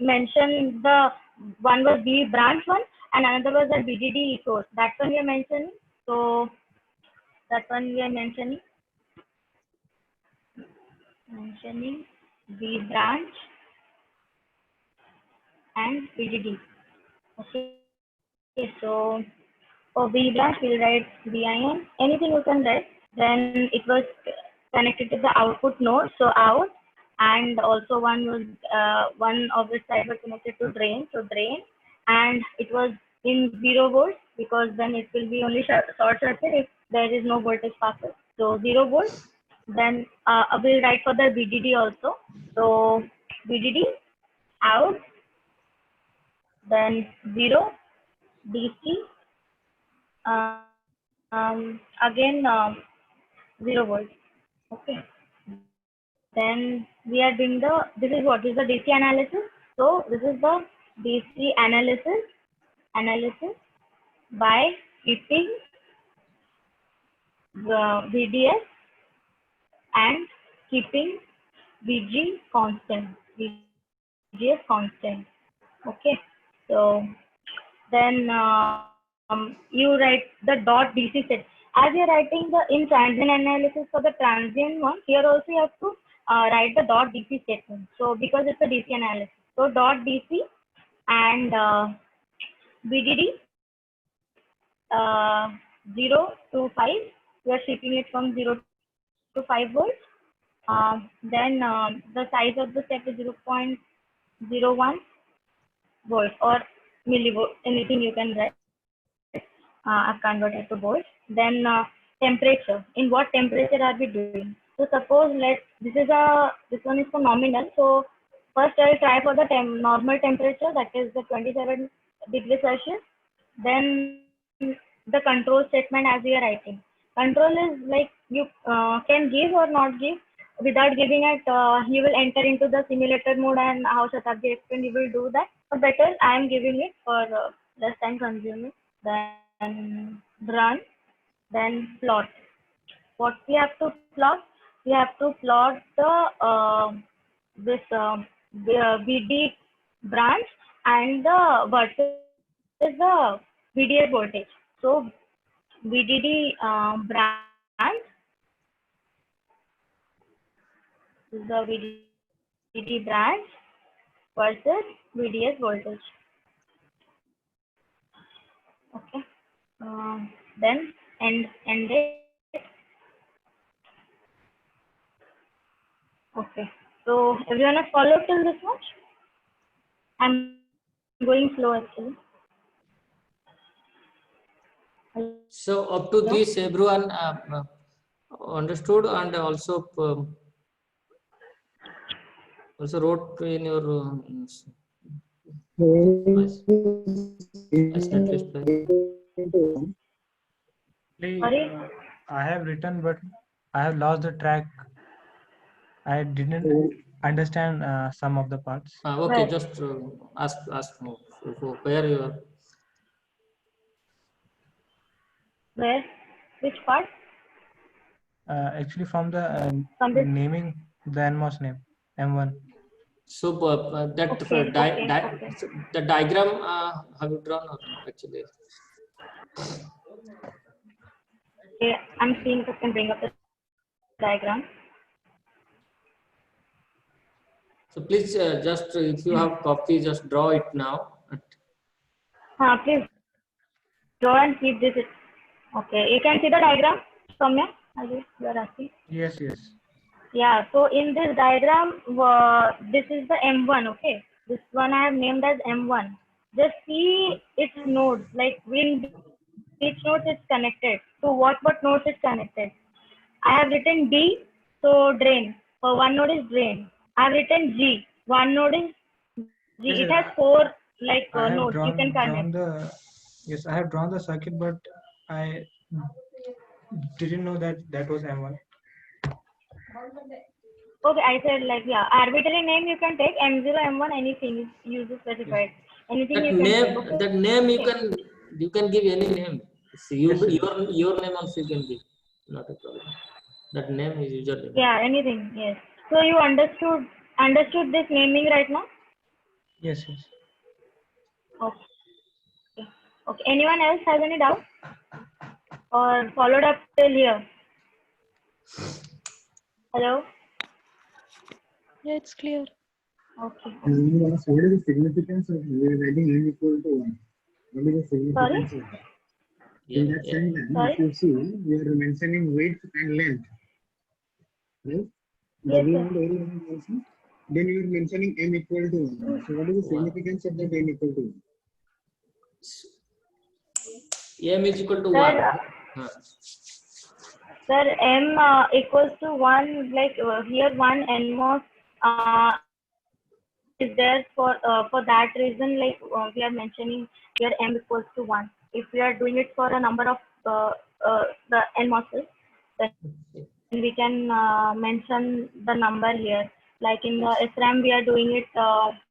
mention the one was B branch one and another was the BDD source. That one we are mentioning. So that one we are mentioning B branch and VDD. Okay. So for V branch, we'll write VIN. Anything you can write. Then it was connected to the output node, so out, and also one of the side was connected to drain, so drain, and it was in 0 volts because then it will be only short circuit if there is no voltage passes. So 0 volts. Then we'll write for the VDD also. So VDD out, then 0 DC, again 0 volts. Okay. Then we are doing this is what is the DC analysis. So this is the DC analysis by keeping the VDS and keeping VG constant, VGS constant. Okay. So then you write the dot DC set. As you're writing the in transient analysis for the transient one, here also you have to write the dot DC statement. So because it's a DC analysis, so dot DC and VDD 0 to 5. We are shipping it from 0 to 5 volts. Then the size of the step is 0.01 volts or millivolts. Anything you can write. I've converted to volts. Then temperature. In what temperature are we doing? So suppose this one is for nominal. So first I'll try for the normal temperature, that is the 27 degrees Celsius. Then the control statement as we are writing. Control is like you can give or not give. Without giving it, you will enter into the simulator mode, and how Shatabdi explained, you will do that. But better, I am giving it for less time consuming. Then run, then plot. What we have to plot? We have to plot the VD branch and the versus the VDS voltage. So VDD branch is the VDD branch versus VDS voltage. Okay. Then end it. Okay. So everyone has followed till this much? I'm going slow actually. So up to this, everyone understood and also wrote in your assignment list. Sorry? I have written, but I have lost the track. I didn't understand some of the parts. Okay, Right. just ask where you are. Where? Which part? Actually, from the From this. naming the NMOS name, M1. So that Okay. so the diagram have you drawn or not actually? Okay, I'm seeing if I can bring up the diagram. So please just if you have copy, just draw it now. Please draw and keep this. Okay, you can see the diagram, Soumya, as you are asking. Yes, yes. Yeah, so in this diagram, this is the M1, okay? This one I have named as M1. Just see its nodes, like in each node is connected. So what nodes is connected? I have written D, so drain. For one node is drain. I have written G. One node is G. Yes, It yes, has 4 like I have nodes you can connect. Yes, I have drawn the circuit, but I didn't know that was M1. Okay, I said like yeah, arbitrary name you can take M0, M1, anything you use specified. Anything That you can name, take. Okay? that name you can give any name. See, Yes, sir. your name also you can give. Not a problem. That name is username. Yeah, anything. Yes. So you understood this naming right now? Yes, yes. Okay. Okay. Anyone else has any doubt or followed up till here? Hello. Yeah, it's clear. Okay. What is the significance of writing n equal to 1? What is the Sorry? significance of that? Yeah, In that yeah. sentence, if Sorry? you see, we are mentioning width and length, right? Yes, W sir. and L are mentioned. Then you are mentioning m equal to 1. So what is the One. significance of that m equal to 1? M is equal to Sir, 1. Huh. sir, m equals to 1, like here 1 NMOS is there for that reason, like we are mentioning here m equals to 1. If we are doing it for a number of the NMOSes, then we can mention the number here. Like in the SRAM, we are doing it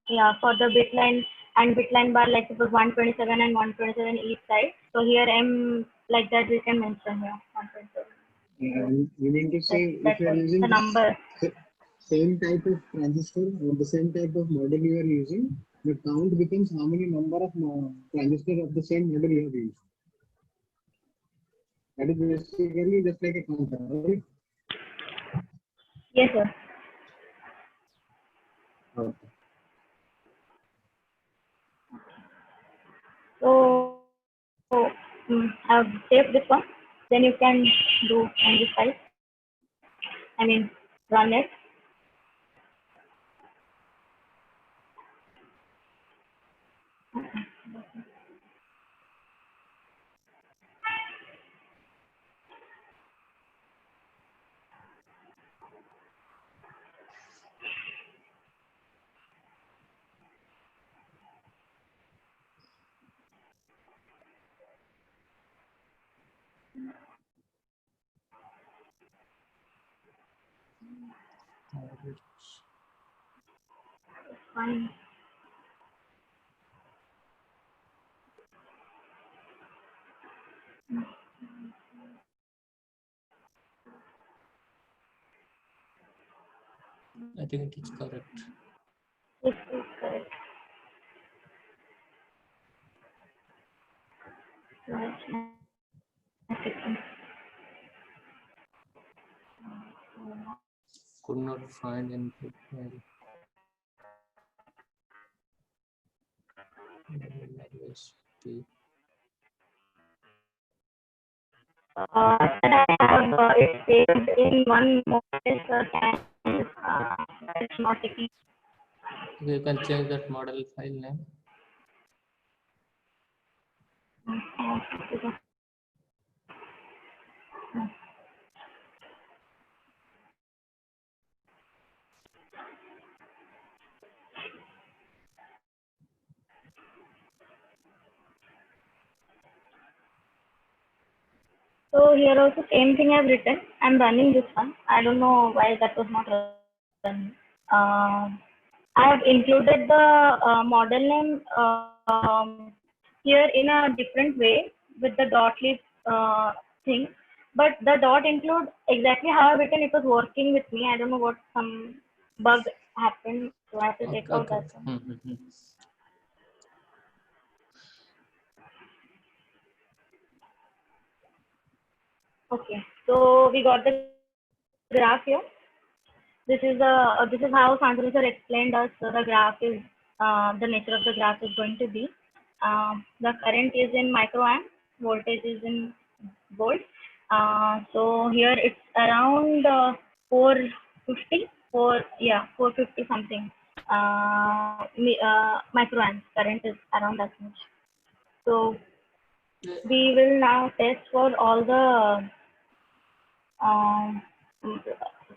yeah, for the bit line and bit line bar, like suppose 127 and 127 each side. So here m, like that we can mention here 127. So You mean to say if that's you are it, the using number. the same type of transistor or the same type of model you are using, the count becomes how many number of transistors of the same model you have used. That is basically just like a counter, right? Yes, sir. Okay. So I've saved this one. Then you can do on this side. I mean, run it. Fine. I think it is correct. This is correct. Right. Could not find input file. USB. And I have it saved in one model and it's not taking. You can change that model file name. So here also same thing I've written. I'm running this one. I don't know why that was not run. I have included the model name here in a different way with the dot leaf thing. But the dot include exactly how I've written. It was working with me. I don't know what some bug happened, so I have to take Okay, out okay. that one. Okay, so we got the graph here. This is how Santanu sir explained us the graph is the nature of the graph is going to be. The current is in microamp, voltage is in volt. So here it's around 450, 450 something microamps. Current is around that much. So we will now test for all the um,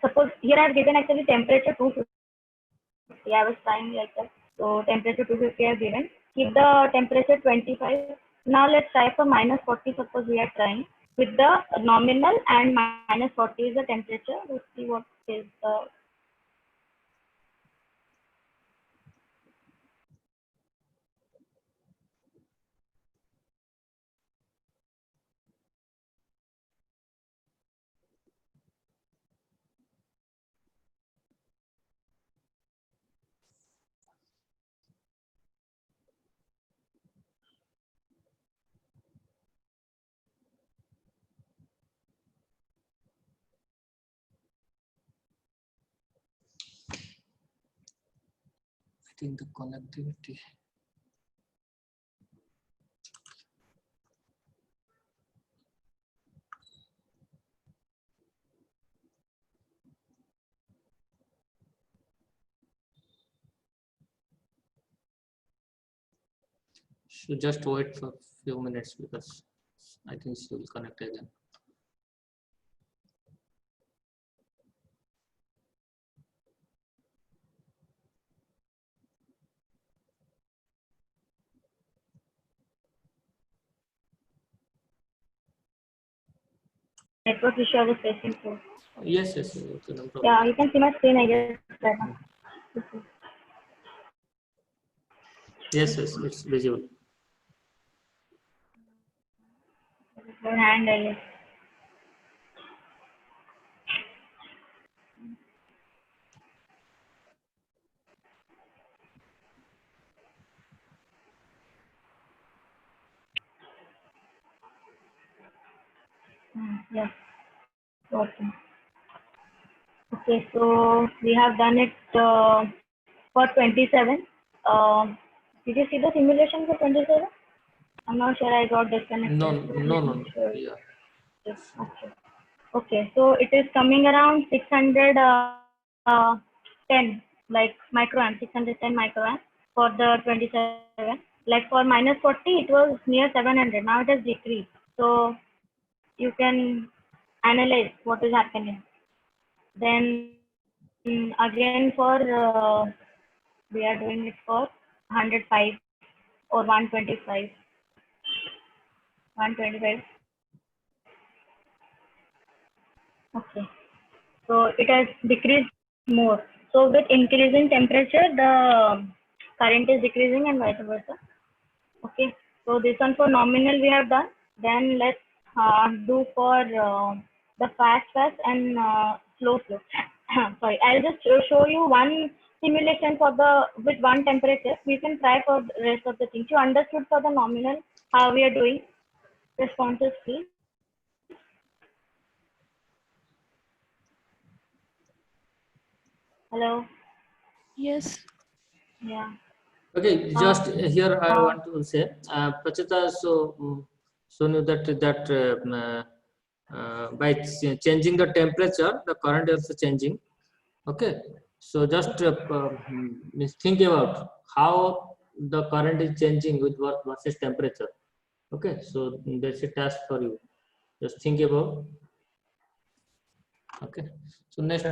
suppose here I've given actually temperature 250. I was trying like that. So temperature 250 I've given. Keep the temperature 25. Now let's try for minus 40. Suppose we are trying with the nominal and minus 40 is the temperature. Let's see what is the think the connectivity. Should just wait for a few minutes because I think she will connect again. Network issue I was facing too. Yes, yes, okay, no problem. Yeah, you can see my screen, I guess, right now. Yes, yes, it's visible. Your hand, I guess. Yeah. Okay. Okay, so we have done it for 27. Did you see the simulation for 27? I'm not sure, I got disconnected. No, so no, let no, me no. show you. Yeah. Yes, okay. Okay, so it is coming around 610 like microamp, 610 microamp for the 27. Like for minus 40, it was near 700. Now it has decreased. So you can analyze what is happening. Then again for we are doing it for 105 or 125. 125. Okay. So it has decreased more. So with increasing temperature, the current is decreasing and vice versa. Okay. So this one for nominal we have done. Then let's do for the fast and slow. Sorry, I'll just show you one simulation for the with one temperature. We can try for the rest of the things. You understood for the nominal how we are doing responses, please. Hello. Yes. Yeah. Okay, just here I want to say, Prachita so knew that by changing the temperature, the current is also changing. Okay, so just means think about how the current is changing with what versus temperature. Okay, so that's a task for you. Just think about. Okay, so next.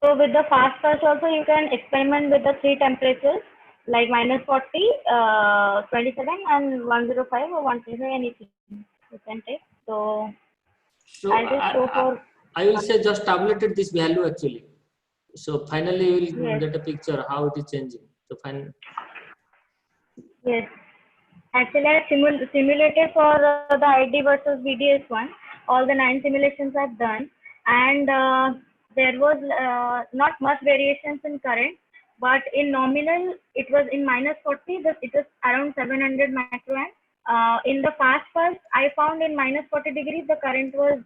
So with the fast also you can experiment with the three temperatures like minus 40, 27 and 105 or 125, anything you can take. So So I'll just show for. I will say just tabulated this value actually. So finally you will Yes. get a picture how it is changing. So fine. Yes. Actually, I simulated for the ID versus VDS one. All the 9 simulations I've done, and there was not much variations in current, but in nominal it was in minus 40. It was around 700 microamp. In the fast pulse, I found in minus 40 degrees the current was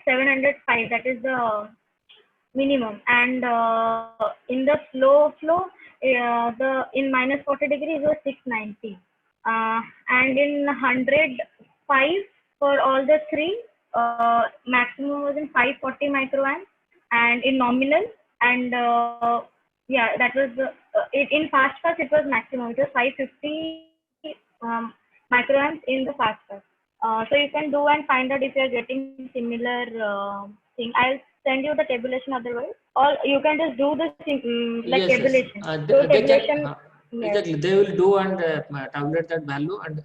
705. That is the minimum, and in the slow flow the in minus 40 degrees was 690, and in 105 for all the three maximum was in 540 microamp and in nominal, and yeah, that was the in fast pass it was maximum, it was 550 microamps in the fast pass. So you can do and find out if you are getting similar thing. I'll send you the tabulation otherwise. Or you can just do this like Yes, yes. tabulation. They Tabulation, can yes. exactly. They will do and tabulate that value, and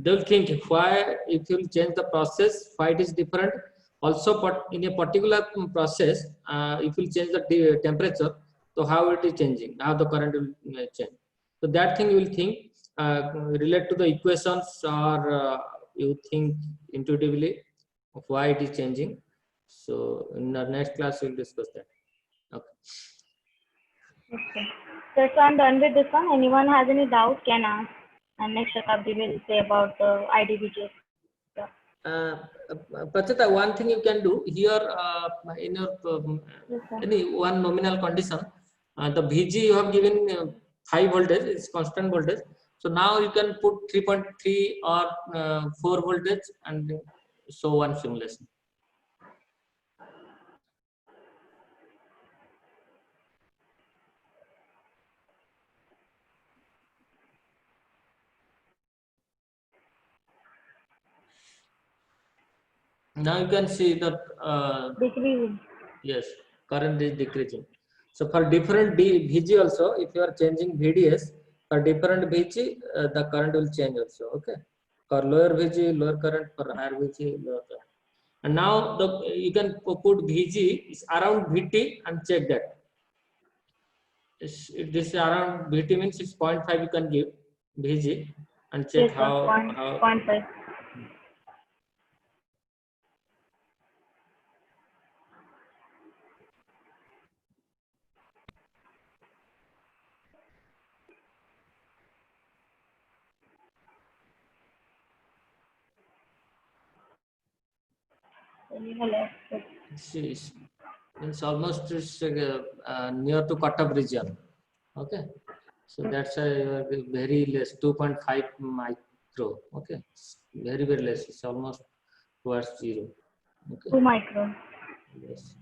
they will think why if you change the process, why it is different. Also, but in a particular process, if you change the temperature, so how it is changing, how the current will change. So that thing you will think relate to the equations, or you think intuitively of why it is changing. So in our next class, we'll discuss that. Okay. Okay. So I'm done with this one. Anyone has any doubt can ask. And next Shatabdi will say about the IDBJ. Yeah. Prachita, one thing you can do here in your Yes, sir. any one nominal condition, the VG you have given 5 voltage, it's constant voltage. So now you can put 3.3 or 4 voltage and so on simulation. Now you can see that Decreasing. yes, current is decreasing. So for different VG also, if you are changing VDS, for different VG, the current will change also. Okay. For lower VG, lower current. For higher VG, lower current. And now you can put VG is around VT and check that. If this is around VT means 6.5, you can give VG and check Yes, sir. Point 5. It's almost near to cutoff region. Okay, so that's a very less 2.5 micro. Okay, very less. It's almost towards 0. Okay. 2 micron. Yes.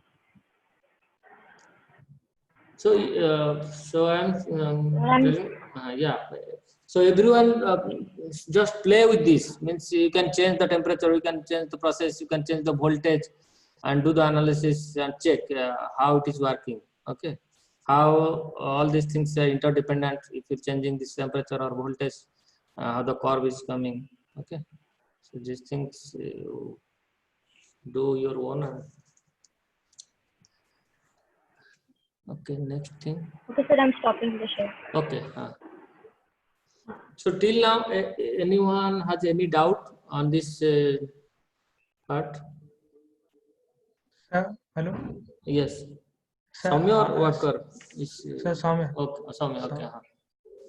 So I'm yeah. So everyone just play with this. Means you can change the temperature, you can change the process, you can change the voltage, and do the analysis and check how it is working. Okay, how all these things are interdependent. If you're changing this temperature or voltage, how the curve is coming. Okay, so these things do your own. Okay, next thing. Okay, sir, I'm stopping the share. Okay. So till now, anyone has any doubt on this part? Hello. Yes. Sir, Soumya or worker? Sir, Soumya. Okay, Soumya. Okay.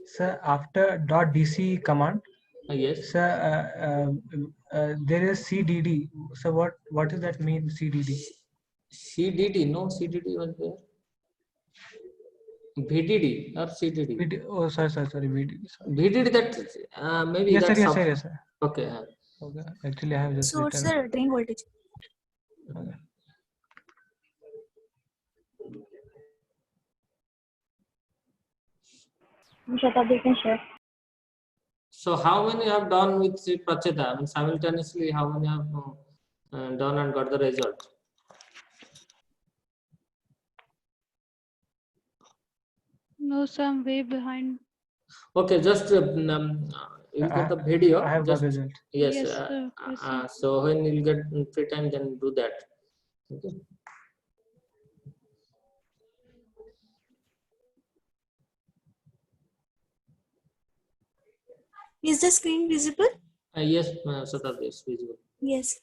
Sir, after .dc command, Yes. sir, there is CDD. So what does that mean, CDD? CDD, no CDD was there. VDD or CDD? Oh, sorry, VDD. Sorry. VDD, that maybe Yes, that's sir, yes, sir. Okay. Okay. Actually, I have just So, written. sir, drain voltage. Okay. Shatabdi, you can share. So how many have done with Pracheta? I mean, simultaneously, how many have done and got the result? No, sir, I'm way behind. Okay, just you'll get the video. I have just, got result. Yes. Yes, sir. Yes, sir. So when you'll get free time, then do that. Okay. Is the screen visible? Yes, Shatabdi, is visible. Yes.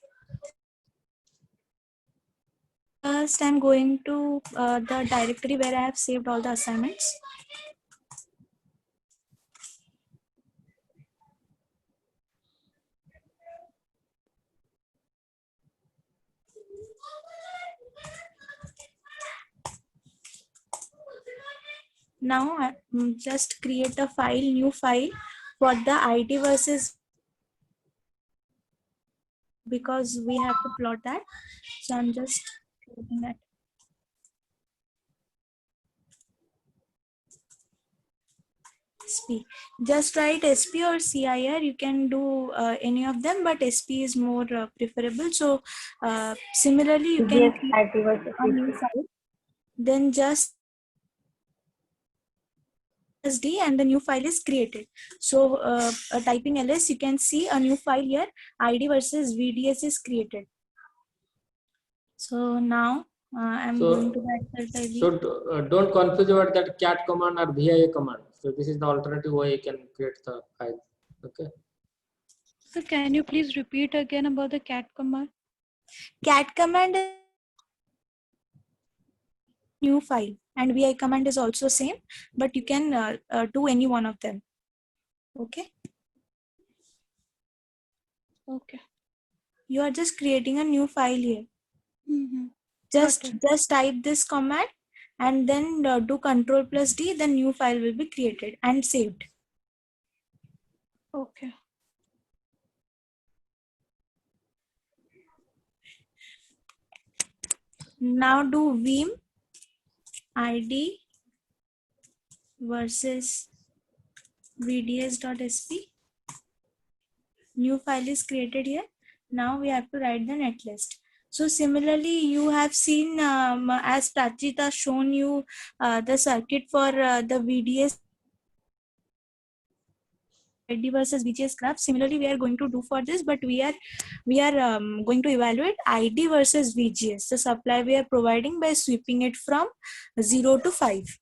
First, I'm going to the directory where I have saved all the assignments. Now, just create a file, new file for the ID versus, because we have to plot that. So I'm just creating that. SP. Just write SP or CIR. You can do any of them, but SP is more preferable. So similarly, you can ID versus a new file. Then just SD and the new file is created. So typing ls, you can see a new file here. ID versus VDS is created. So now I'm going to that ID. So don't confuse about that cat command or VIA command. So this is the alternative way you can create the file. Okay. So can you please repeat again about the cat command? Cat command is new file, and VI command is also same, but you can do any one of them. Okay. Okay. You are just creating a new file here. Mm-hmm. Just type this command and then do Ctrl+D, then new file will be created and saved. Okay. Now do vim id versus vds.sp. New file is created here. Now we have to write the netlist. So similarly, you have seen as Prachita shown you the circuit for the VDS ID versus VGS graph. Similarly, we are going to do for this, but we are going to evaluate ID versus VGS, the supply we are providing, by sweeping it from 0 to 5.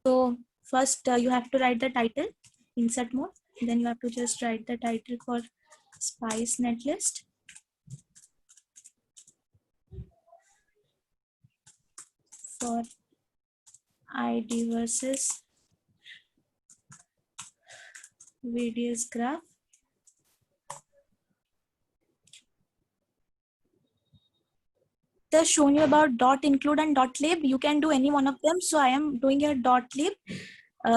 So first you have to write the title, insert mode. Then you have to just write the title for Spice netlist. For ID versus VDS graph. Just shown you about .include and .lib. You can do any one of them. So I am doing here .lib.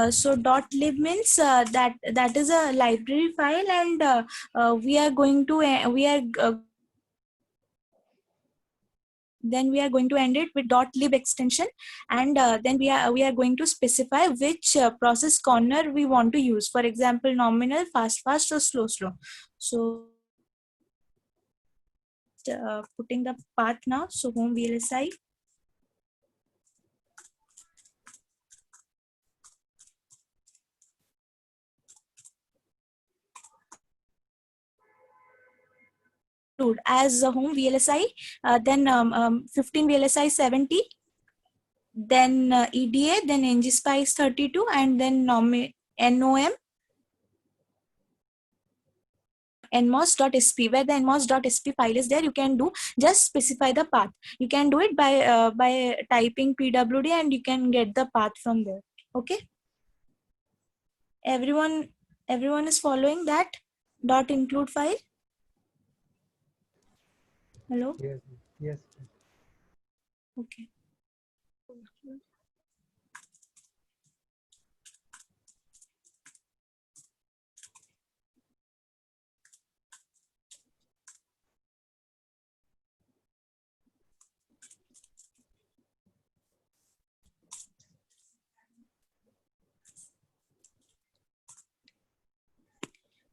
So .lib means that is a library file, and we are going to then we are going to end it with .lib extension, and then we are going to specify which process corner we want to use. For example, nominal, fast, or slow. So putting the path now. So home VLSI. As a home VLSI, then 15 VLSI 70, then EDA, then ngSpice 32, and then NOM nmos.sp. Where the nmos.sp file is there, you can do just specify the path. You can do it by typing pwd, and you can get the path from there. Okay, everyone is following that .include file? Hello? Yes. Yes. Okay.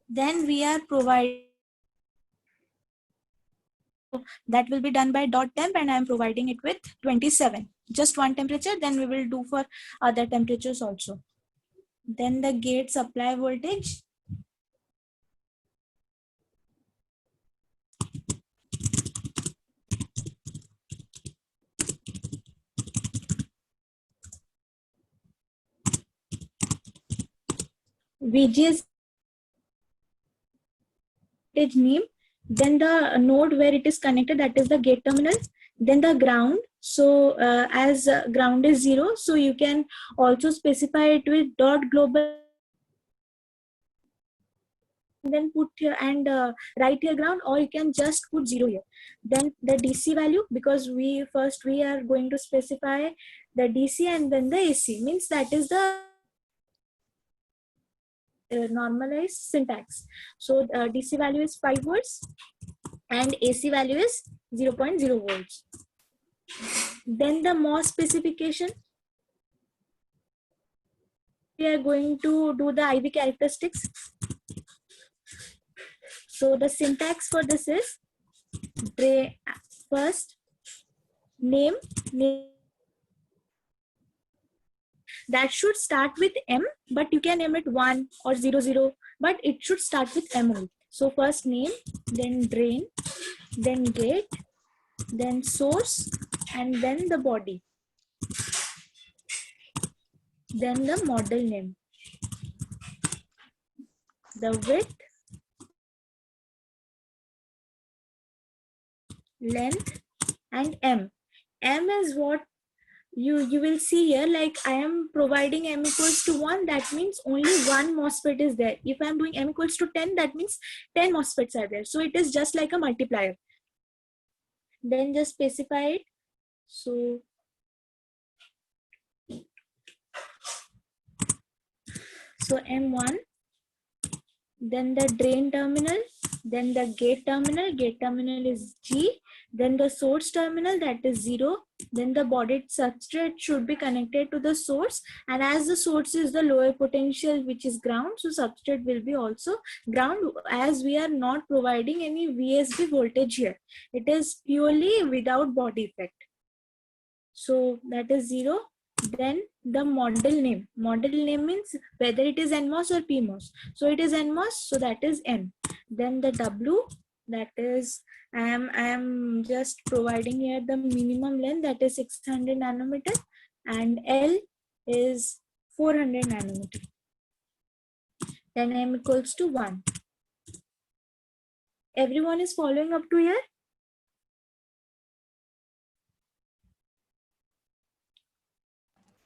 Then we are providing, that will be done by .temp, and I am providing it with 27. Just one temperature, then we will do for other temperatures also. Then the gate supply voltage. VGS name, then the node where it is connected, that is the gate terminal, then the ground. So as ground is 0, so you can also specify it with .global, then put here and write here ground, or you can just put 0 here. Then the DC value, because we are going to specify the DC and then the AC, means that is the normalized syntax. So DC value is 5 volts and AC value is 0.0 volts. Then the MOS specification, we are going to do the IV characteristics. So the syntax for this is first name, that should start with M, but you can name it 1 or 00, but it should start with M only. So first name, then drain, then gate, then source, and then the body, then the model name, the width, length, and M. M is what you will see here, like I am providing m equals to 1, that means only one MOSFET is there. If I am doing m equals to 10, that means 10 MOSFETs are there. So it is just like a multiplier. Then just specify it. So M1, then the drain terminal, then the gate terminal is G, then the source terminal, that is 0, then the bodied substrate should be connected to the source, and as the source is the lower potential, which is ground, so substrate will be also ground, as we are not providing any VSB voltage here. It is purely without body effect. So that is 0. Then the model name means whether it is NMOS or PMOS. So it is NMOS, so that is N. Then the W, that is I am just providing here the minimum length, that is 600 nanometer, and L is 400 nanometer. Then M equals to 1. Everyone is following up to here?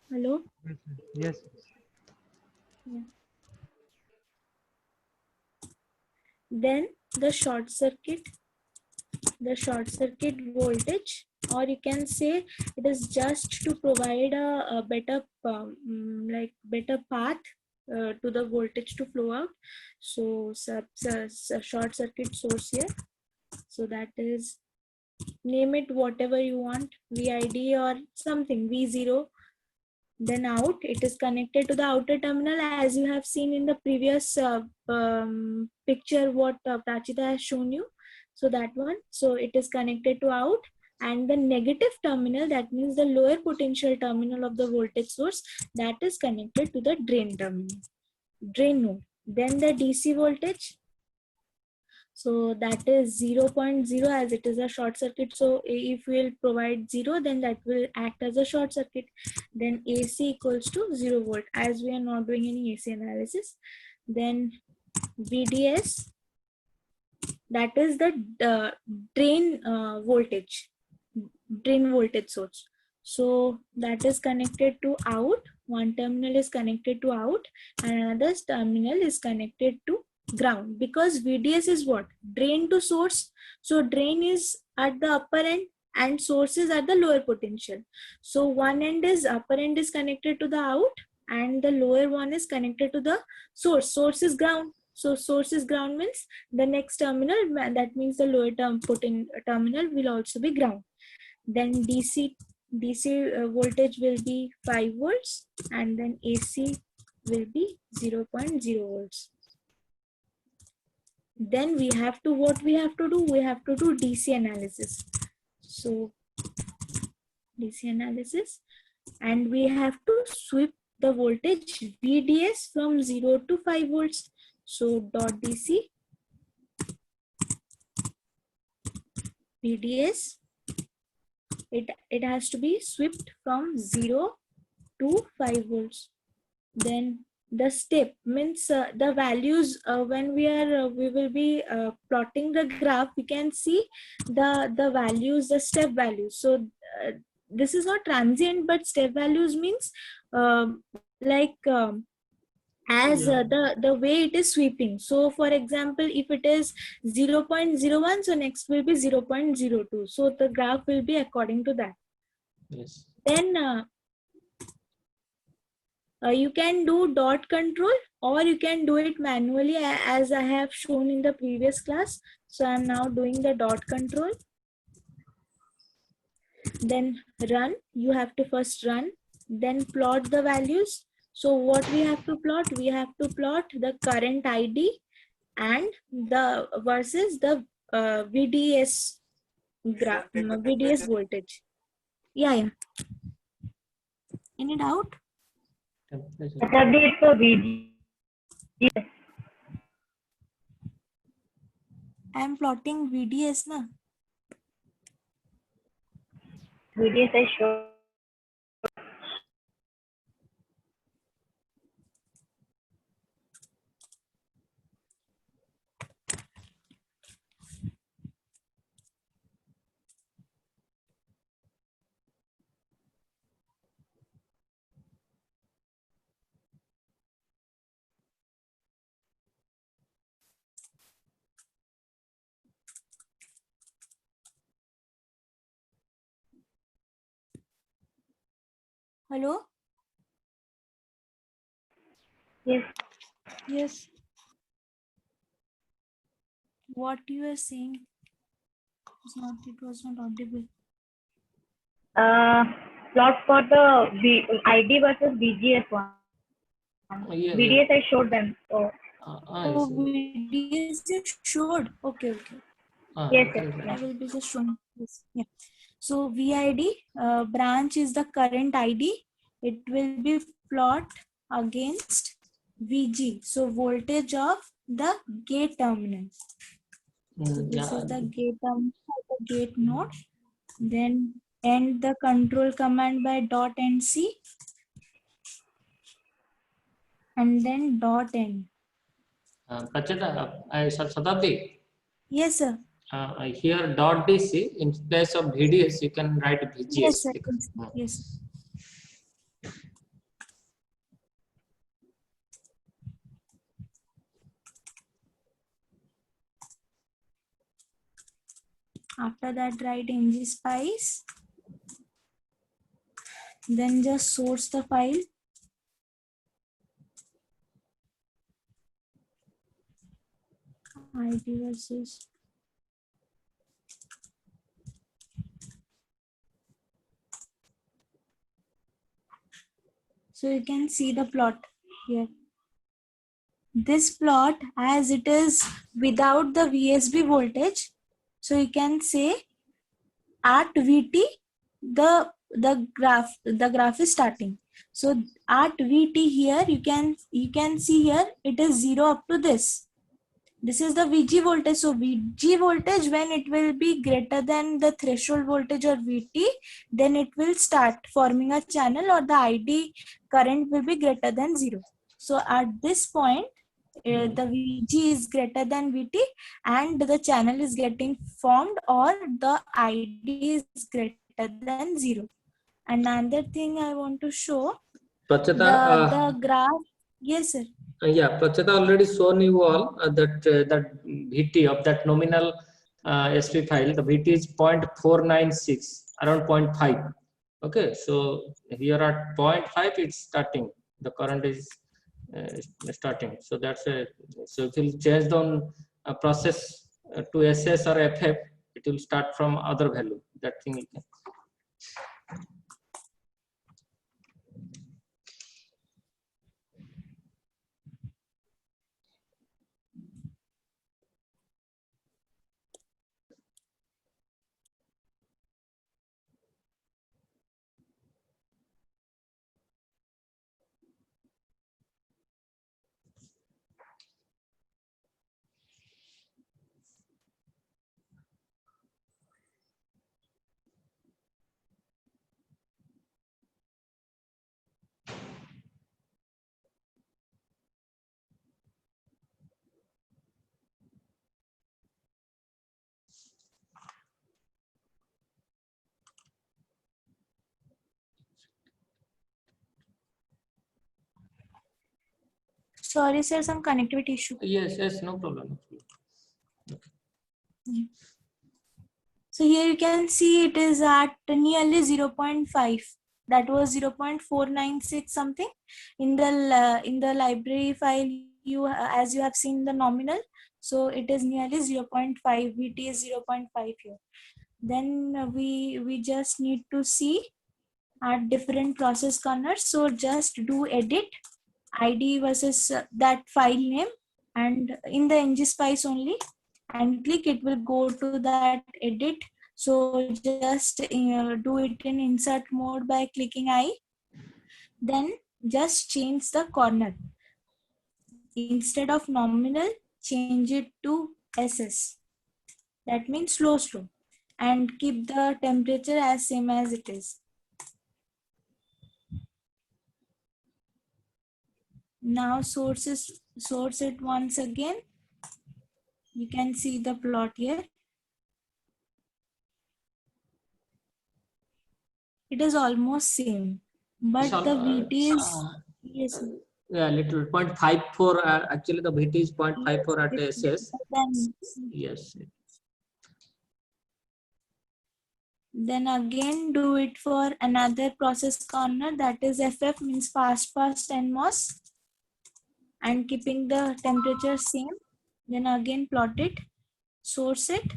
Hello? Yes. Yeah. Then the short circuit voltage, or you can say it is just to provide a better better path to the voltage to flow out. So short circuit source here, so that is, name it whatever you want, VID or something, V0. Then out, it is connected to the outer terminal, as you have seen in the previous picture what Prachita has shown you. So that one, so it is connected to out, and the negative terminal, that means the lower potential terminal of the voltage source, that is connected to the drain terminal, drain node. Then the DC voltage, so that is 0.0, as it is a short circuit. So if we will provide 0, then that will act as a short circuit. Then AC equals to 0 volt, as we are not doing any AC analysis. Then VDS, that is the drain voltage source. So that is connected to out. One terminal is connected to out, and another terminal is connected to ground, because VDS is what? Drain to source. So drain is at the upper end and source is at the lower potential. So one end is, upper end is connected to the out, and the lower one is connected to the source. Source is ground. So source is ground means the next terminal, that means the lower terminal will also be ground. Then DC voltage will be 5 volts, and then AC will be 0.0 volts. Then we have to, what we have to do? We have to do DC analysis. So DC analysis, and we have to sweep the voltage VDS from 0 to 5 volts. So dot DC VDS, it has to be swept from 0 to 5 volts. Then the step means the values, when we will be plotting the graph, we can see the values, the step values. So this is not transient, but step values means as the way it is sweeping. So for example, if it is 0.01, so next will be 0.02. So the graph will be according to that. Yes. Then you can do dot control, or you can do it manually, as I have shown in the previous class. So I'm now doing the dot control. Then run, you have to first run, then plot the values. So what we have to plot? We have to plot the current ID and the versus the VDS voltage. Yeah. Any doubt? Update the VDS. I am plotting VDS na. VDS is shown. Hello? Yes. Yes. What you are saying it was not audible. Plot for the ID versus VGS one. Yeah, VDS I showed them. So Oh, VDS you showed. Okay. yes, okay, yes, I yeah. will be just showing this. Yeah. So VID branch is the current ID. It will be plot against VG. So voltage of the gate terminal. So this is the gate terminal, the gate node. Then end the control command by .nc and then .n. Pracheta, Satabdi, Yes, sir. here dot DC in place of VDS, you can write VGS. Yes, sir. because- Yes. After that, write ngSpice. Then just source the file. ID versus. So you can see the plot here. This plot, as it is without the VSB voltage, so you can say at VT the graph is starting. So at VT here you can see here it is 0 up to this. This is the VG voltage. So VG voltage, when it will be greater than the threshold voltage or VT, then it will start forming a channel, or the ID current will be greater than 0. So at this point, the VG is greater than VT and the channel is getting formed, or the ID is greater than 0. Another thing I want to show, Pracheta, the graph. Yes, sir. yeah, Pracheta already shown you all that VT of that nominal SP file. The VT is 0.496, around 0.5. Okay, so here at 0.5, it's starting. The current is starting. So that's a. So if you change down a process to SS or FF, it will start from other value. That thing you can. Sorry, sir, some connectivity issue. Yes, no problem. So here you can see it is at nearly 0.5. That was 0.496 something. In the library file, as you have seen the nominal, so it is nearly 0.5. VT is 0.5 here. Then we just need to see at different process corners. So just do edit ID versus that file name, and in the ngSpice only, and click, it will go to that edit. So just do it in insert mode by clicking I. Then just change the corner. Instead of nominal, change it to SS. That means slow. And keep the temperature as same as it is. Now source it once again. You can see the plot here. It is almost same, but the VT is yes. Yeah, little 0.54. Actually, the VT is 0.54 at SS. Yes. Then again do it for another process corner, that is FF means fast NMOS, and keeping the temperature same. Then again plot it, source it.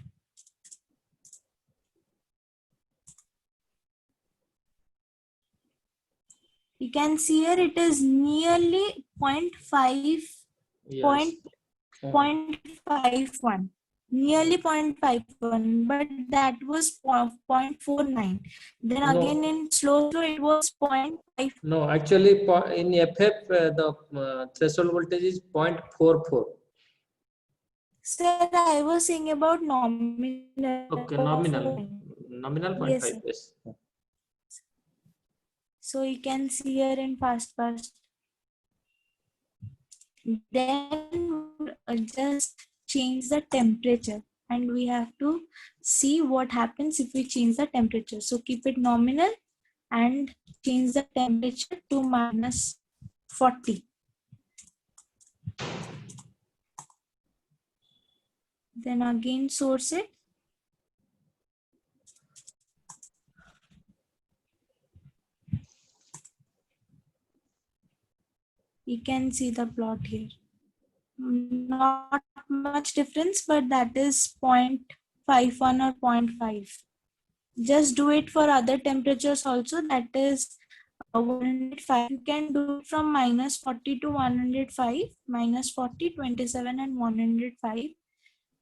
You can see here it is nearly 0.5, Yes. 0.51, nearly 0.51, but that was 0.49. Then No. again in slow it was 0.5. No, actually in FF the threshold voltage is 0.44. Sir, I was saying about nominal. Okay, nominal 0.5. Yes, sir. Yes. So you can see here in fast. Then just change the temperature, and we have to see what happens if we change the temperature. So keep it nominal and change the temperature to -40. Then again source it. You can see the plot here. Not much difference, but that is 0.51 or 0.5. Just do it for other temperatures also, that is 105. You can do it from -40 to 105, -40, 27 and 105.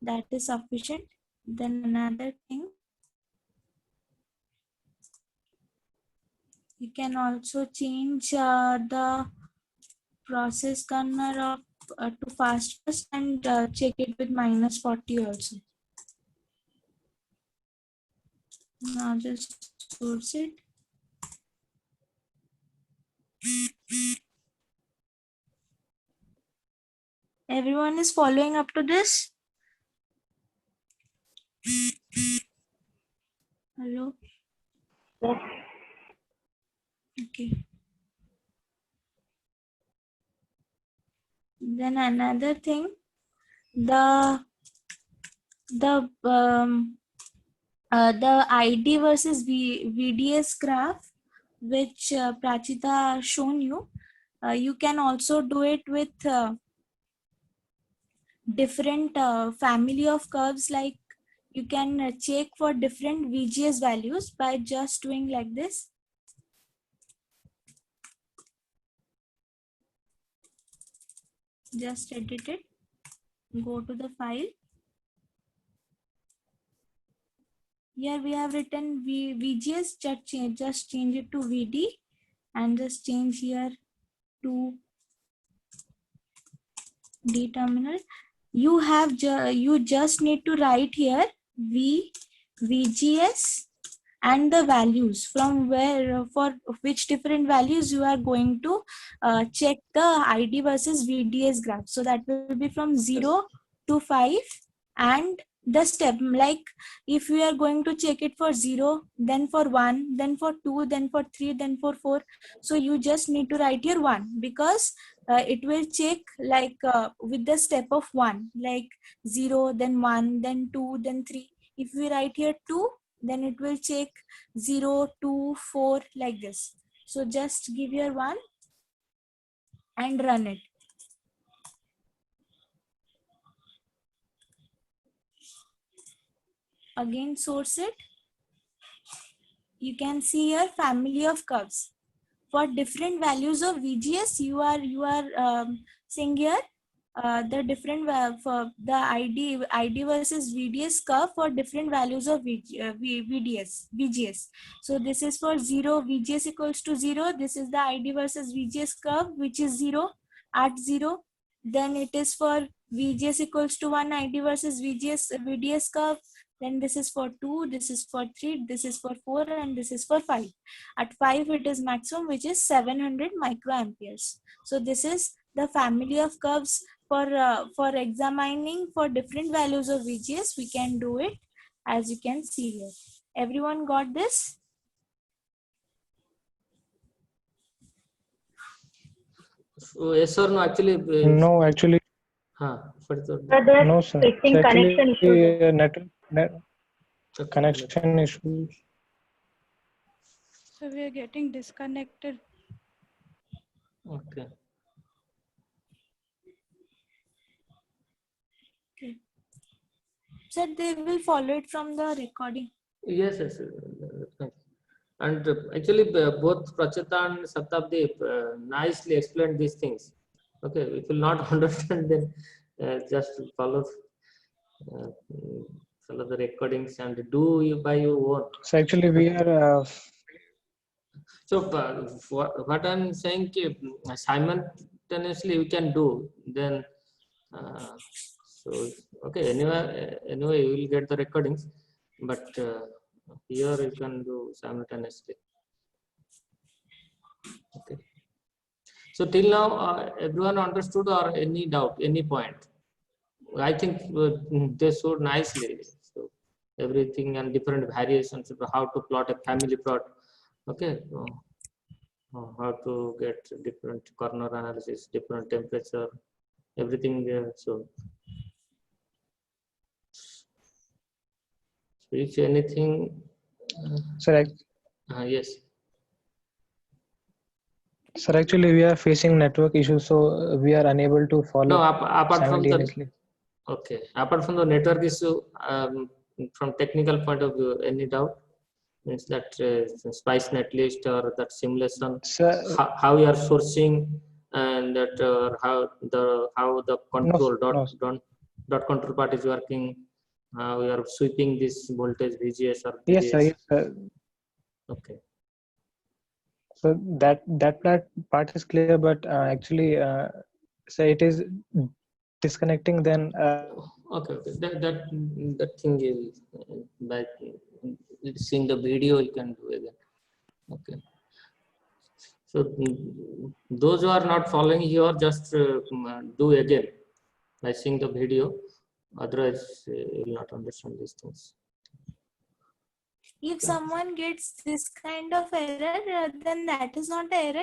That is sufficient. Then another thing, you can also change the process kernel of to fast and check it with -40 also. Now just source it. Everyone is following up to this? Hello? Yes. Okay. Then another thing, the ID versus VDS graph, which Prachita shown you, you can also do it with different family of curves. Like you can check for different VGS values by just doing like this. Just edit it, go to the file. Here we have written VGS, just change it to VD, and just change here to D terminal. You have you just need to write here VGS and the values from where, for which different values you are going to check the ID versus VDS graph. So that will be from 0 to 5, and the step, like if we are going to check it for 0, then for 1, then for 2, then for 3, then for 4. So you just need to write here 1, because it will check like with the step of 1, like 0, then 1, then 2, then 3. If we write here 2, then it will check 0, 2, 4 like this. So just give your 1 and run it. Again source it. You can see here family of curves. For different values of VGS, you are seeing here the different for the ID versus VDS curve for different values of VGS. So this is for 0, VGS equals to 0. This is the ID versus VGS curve, which is 0 at 0. Then it is for VGS equals to 1, ID versus VDS curve. Then this is for 2, this is for 3, this is for 4, and this is for 5. At 5, it is maximum, which is 700 microamperes. So this is the family of curves for examining for different values of VGS. We can do it as you can see here. Everyone got this? So yes or no? Actually, No, actually, There's no, sir. fixing It's connection actually issues. connection issues. So we are getting disconnected. Okay. So they will follow it from the recording. Yes, yes. And actually, both Prachita and Satabdi nicely explained these things. Okay, if you will not understand, then just uh, follow the recordings and do you by your own. So actually, we are So what I'm saying, simultaneously we can do. Then, so okay. Anyway, you will get the recordings, but here you can do simultaneously. Okay. So till now, everyone understood or any doubt, any point? I think they showed nicely. So everything and different variations of how to plot a family plot. Okay. How to get different corner analysis, different temperature, everything there. So if anything, sir. yes. Sir, actually, we are facing network issues, so we are unable to follow No, apart from the simultaneously. okay, apart from the network issue, from technical point of view, any doubt? Means that Spice Netlist or that simulation, Sir, how you are sourcing, and that how the control no. dot control part is working, how we are sweeping this voltage VGS or Yes, sir. VDS. Yes, sir. Okay. So that part is clear, but actually, so it is disconnecting. Then Okay. That thing is by seeing the video you can do again. Okay. So those who are not following here, just do again by seeing the video. Otherwise, you will not understand these things. If someone gets this kind of error, then that is not an error.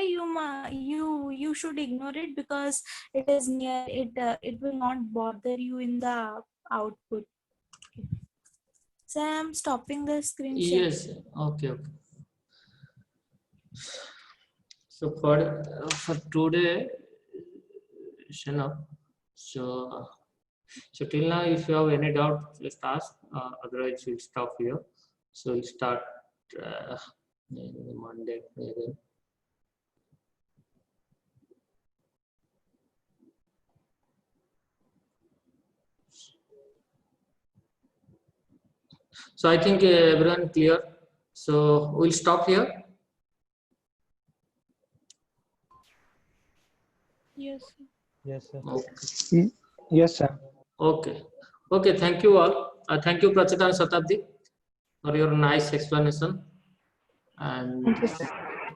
You should ignore it because it is near it. It will not bother you in the output. So I am stopping the screen share. Yes. Okay. So for today, Shana, so till now, if you have any doubt, just ask. Otherwise, we'll stop here. So we'll start Monday again. So I think everyone clear. So we'll stop here. Yes. Yes, sir. Okay. yes, sir. Okay. Okay. Thank you all. Thank you, Prachita and Satabdi, for your nice explanation. And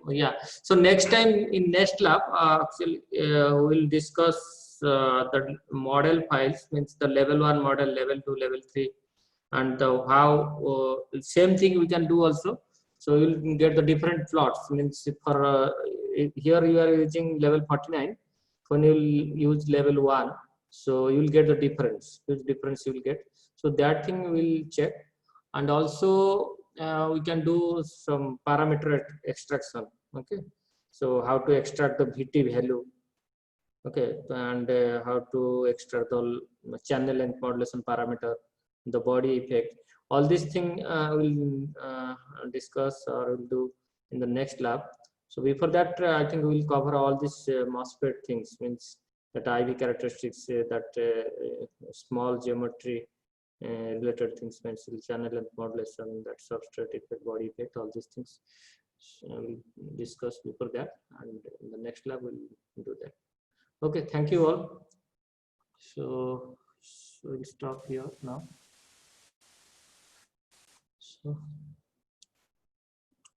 yeah, so next time in next lab, actually, we'll discuss the model files, means the level 1 model, level 2, level 3, and how same thing we can do also. So you'll get the different plots. Means for here you are using level 49, when you'll use level 1, so you'll get the difference. Which difference you will get? So that thing we'll check, and also we can do some parameter extraction. Okay, so how to extract the VT value. Okay, and how to extract the channel length modulation parameter, the body effect. All these things we'll discuss or we'll do in the next lab. So before that, I think we'll cover all these MOSFET things, means that IV characteristics, that small geometry related things, means channel length modulation, that substrate effect, body effect, all these things we'll discuss before that, and in the next lab we'll do that. Okay, thank you all. So we'll stop here now. So